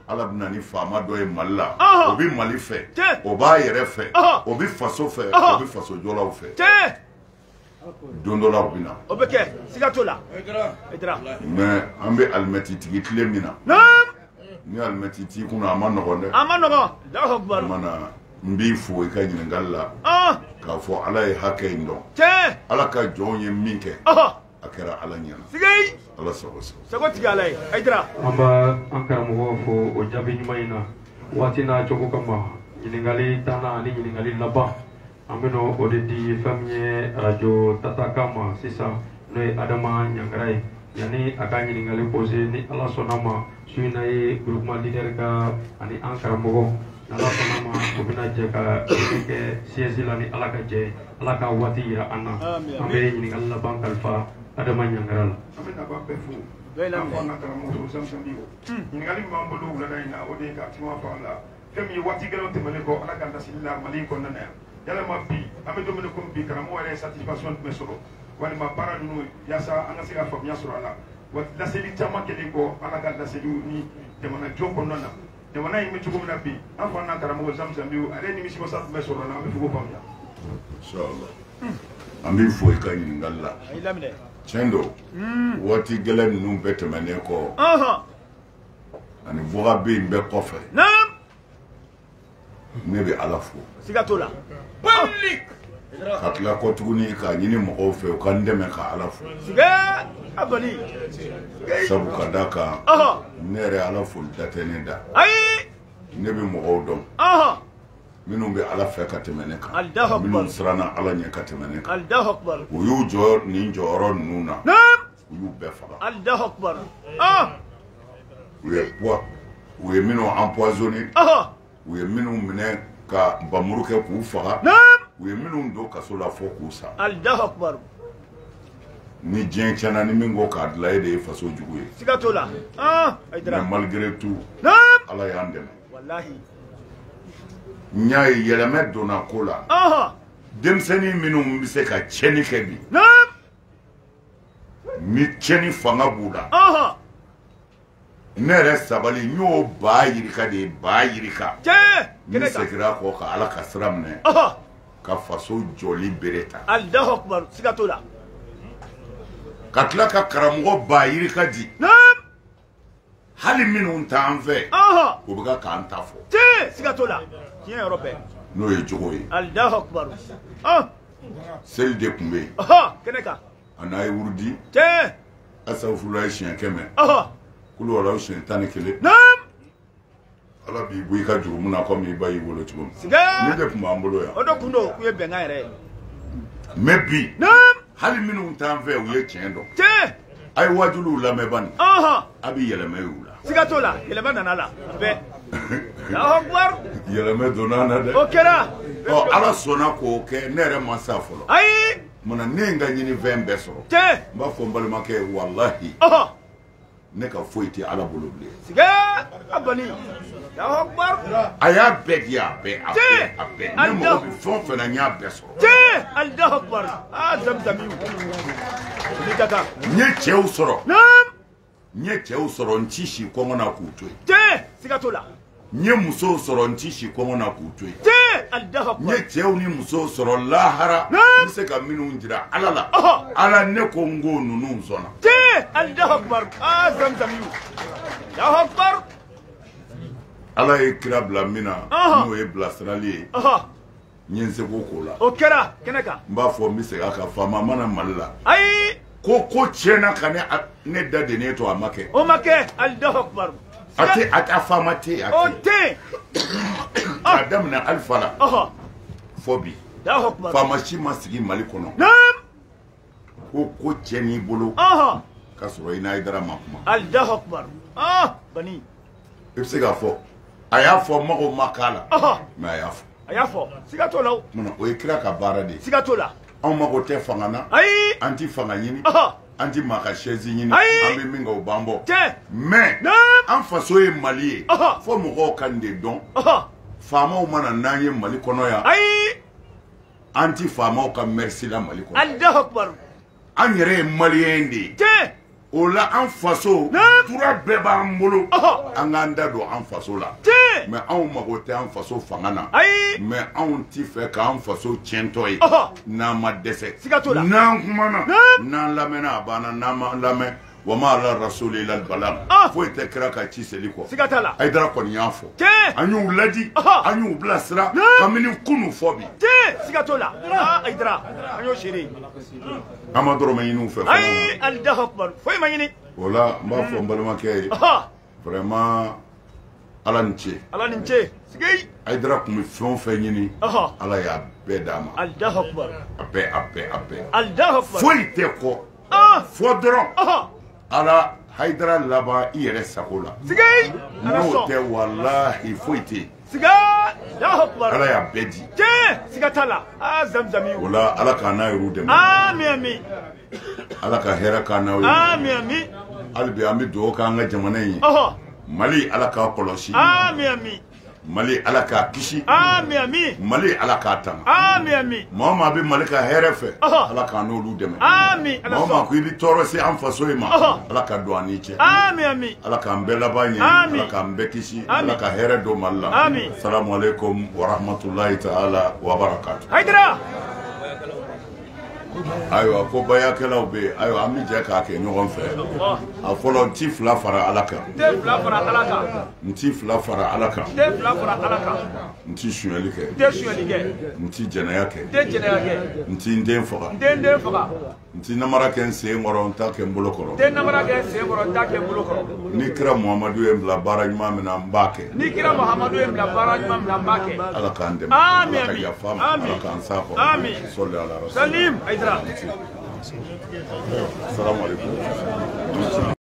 ala bɛ na ni faama dɔ ye mali la o bɛ mali fɛ o b'a yɛrɛ fɛ o bɛ faso fɛ o bɛ faso jɔlaw fɛ don dɔ la o bɛ na o bɛ kɛ siga t'o la mais an bɛ alimɛtitigi tile min na ni alimɛti t'i kunna a ma nɔgɔn dɛ a ma nɔgɔn mana n b'i fo i ka ɲininkali la k'a fɔ ala ye hakɛ in dɔn ala ka jɔnw ye min kɛ a kɛra ala ɲɛna ala sago tigi ala ye Aïdara an b'a an karamɔgɔ fo o jaabi ɲuman in na waati n'a cogo kama ɲininkali tanna ani ɲininkali laban an bɛ o de di fɛn min ye arajo Tataka ma sisan n'o ye Adama Ɲangara ye yanni a ka ɲininkali pose ni ala sɔnna ma su in na ye groupement leader ka ani an karamɔgɔ ni ala sɔnna ma o bɛna jɛ ka kɛ siège la ni ala ka jɛ ala ka waati yira an na an bɛ ɲininkali laban kalifa Adama Ɲangara la. An bɛ nafa bɛɛ fo an fɔ an ka karamɔgɔ Zamzam Diko ɲininkali min b'an bolo wulada in na o de ye ka kuma fɔ an la fɛn min ye waati gɛlɛnw tɛmɛnen kɔ ala ka laseli la Mali in kɔnɔna yan yalama bi an bɛ don min komi bi karamɔgɔ yɛrɛ ye satisfaction jumɛn sɔrɔ walima baara ninnu yaasa an ka se ka faamuya sɔrɔ a la wa laseli caman kɛlen kɔ ala ka laseliw ni jamana jɔn kɔnɔna na jamana in bɛ cogo min na bi an fɔ an ka karamɔgɔ Zamzam Diko ale nimisi wasa jumɛn sɔrɔ a la an bɛ fɔ ko faamuya inchallah an b'i fo i ka ɲininkali la tiɲɛ don waati gɛlɛn ninnu bɛɛ tɛmɛnen kɔ ani bɔga bɛ yen bɛɛ kɔfɛ ne bɛ ala fo siga t'o la ka tila kɔ tuguni k'a ɲini mɔgɔw fɛ u ka n dɛmɛ ka ala fo sabu ka da kan ne yɛrɛ ala fo da tɛ ne da ne bɛ mɔgɔw dɔn minnu bɛ ala fɛ ka tɛmɛ ne kan Allahu akbar minnu siranna ala ɲɛ ka tɛmɛ ne kan Allahu akbar u y'u jɔ nin jɔyɔrɔ ninnu na naam u y'u bɛɛ faga Allahu akbar u ye minnu empoisonné u ye minnu minɛ ka bamuru kɛ k'u faga naam u ye minnu don kaso la fɔ k'u sa Allahu akbar ni diɲɛ tiɲɛna ni min ko k'a dilan e de ye faso jugu ye siga t'o la mais malgré tout naam ala y'an dɛmɛ wallahi n y'a ye yɛlɛmɛ donna ko la denmisɛnnin minnu bɛ se ka tiɲɛni kɛ bi naam ni tiɲɛni fanga b'u la ne yɛrɛ sabali n y'o baa yirika de ye baa yirika n seginna kɔ ka ala ka sira minɛ ka faso jɔli bere ta Allahu akbar siga t'o la ka tila ka karamɔgɔ baa yirika di hali minnu t'an fɛ o bɛ ka k'an ta fɔ siga t'o la tiɲɛ yɔrɔ bɛɛ n'o ye jogo ye Allahu akbar seli de tun bɛ yen kɛnɛ kan a n'a ye wurudi asafurulayi siɲɛ 100 kulu wala siɲɛ 11 ala b'i bɔ i ka jurumu na komi i ba y'i wolo cogo min ne de tun b'an bolo yan o de kun don k'u ye bɛnkan yɛrɛ ye mais bi hali minnu t'an fɛ u ye tiɲɛ dɔn a ye wajuliw lamɛn bani a bɛ yɛlɛmɛ y'u la siga t'o la yɛlɛmɛ nana la bɛɛ Allahu akbar yɛlɛmɛ donna na dɛ o kɛra ala sɔnna k'o kɛ ne yɛrɛ ma sa fɔlɔ ayi munna ne ye n ka ɲini fɛn bɛɛ sɔrɔ n b'a fɔ n balimakɛ ye walahi ne ka foyi tɛ ala bolo bilen siga a bani Allahu akbar a y'a bɛɛ di a bɛɛ ne mɔgɔ bɛ fɛn o fɛn na n y'a bɛɛ sɔrɔ Allahu akbar zamzamiw ni ka kan n ye cɛw sɔrɔ n ye cɛw sɔrɔ n ti si kɔngɔ na k'u to yen siga t'o la n ye musow sɔrɔ n ti si kɔngɔ na k'u to yen Allahu akbar n ye cɛw ni musow sɔrɔ lahara n bɛ se ka minnu jira ala la ala ne ko n ko ninnu sɔnna Allahu akbar zamzamiw Allahu akbar ala ye kira bila min na n'o ye bilasirali ye n ye n seko k'o la o kɛra kɛnɛ kan n b'a fɔ n bɛ segin a kan faama mana mali la ayi ko tiɲɛna ka ne da de ne to a ma kɛ o ma kɛ Allahu akbar a tɛ faama tɛ yen o tɛ k'a daminɛ alifa la fɔ bi Allahu akbar faama si ma sigi mali kɔnɔ ko tiɲɛ n'i bolo ka sɔrɔ i n'a ye dara ma kuma Allahu akbar bani i bɛ se k'a fɔ a y'a fɔ mago ma k'a la mais a y'a fɔ siga t'o la munna o ye kira ka baara de ye siga t'o la anw mago tɛ fanga na ayi an ti fanga ɲini an ti maa ka chaise ɲini ayi an bɛ min kɛ o b'an bɔ tiɲɛ mais an faso ye mali ye fo mɔgɔw ka nin de dɔn faamaw mana n'an ye mali kɔnɔ yan ayi an ti faamaw ka merci la mali kɔnɔ Allahu akbar an yɛrɛ ye maliyɛn de ye tiɲɛ o la an faso tura bɛɛ b'an bolo an k'an da don an faso la mais anw mago tɛ an faso fanga na mais anw ti fɛ k'an faso tiɲɛtɔ ye n'an ma dɛsɛ n'an kumana n'an lamɛnna a banna n'an ma lamɛn wa ma ala rasuli ila albala foyi tɛ kira ka ci seli kɔ Hayidara kɔni y'a fɔ an y'u ladi an y'u bilasira kabini kunu fɔ bi siga t'o la Hayidara an y'o seere an ma dɔrɔmɛ ɲini u fɛ ayi Allahu akbar foyi ma ɲini o la n b'a fɔ n balimakɛ ye vraiment ala ni ce ala ni ce sigi Hayidara kun bɛ fɛn o fɛn ɲini ala y'a bɛɛ d'a ma Allahu akbar a bɛɛ Allahu akbar foyi tɛ kɔ fɔ dɔrɔn ala Hayidara laban i yɛrɛ sago la sigi n'o tɛ walahi foyi tɛ yen siga Allahu akbar ala y'a bɛɛ di siga t'a la zamzami o la ala k'a n'a yɛrɛw dɛmɛ amin ala ka hɛrɛ k'a n'aw ye amin hali bi an bɛ dugawu k'an ka jamana in ye mali ala k'a kɔlɔsi amin mali ala k'a kisi amin mali ala k'a tanga amin maa maa bɛ mali ka hɛrɛ fɛ ala k'a n'olu dɛmɛ maa maa ko i bɛ tɔɔrɔ se an faso in ma ala ka don an n'i cɛ amin ala k'an bɛɛ laban ɲɛ ala k'an bɛɛ kisi ala ka hɛrɛ don mali la salamu aleykum wa rahmatulahi ta'ala wa barakatu. Hayidara ayiwa ko bayakɛlaw bɛ yen ayiwa an bɛ jɛ k'a kɛ ɲɔgɔn fɛ a fɔlɔ n ti fila fara ala kan n ti fila fara ala kan n ti sonyali kɛ n ti jɛnɛya kɛ n ti n den faga nti namara kɛ n sen kɔrɔ n ta kɛ n bolo kɔrɔ tɛ namara kɛ n sen kɔrɔ n ta kɛ n bolo kɔrɔ ni kira muhamadu ye n bila baara ɲuman min na n b'a kɛ ni kira muhamadu ye n bila baara ɲuman min na n b'a kɛ ala k'an dɛmɛ Amin, ala ka amin. yafa ma Amin. ala k'an s'a kɔrɔ Amin. sɔli ala rasul salim Aïdara assalamu alaikum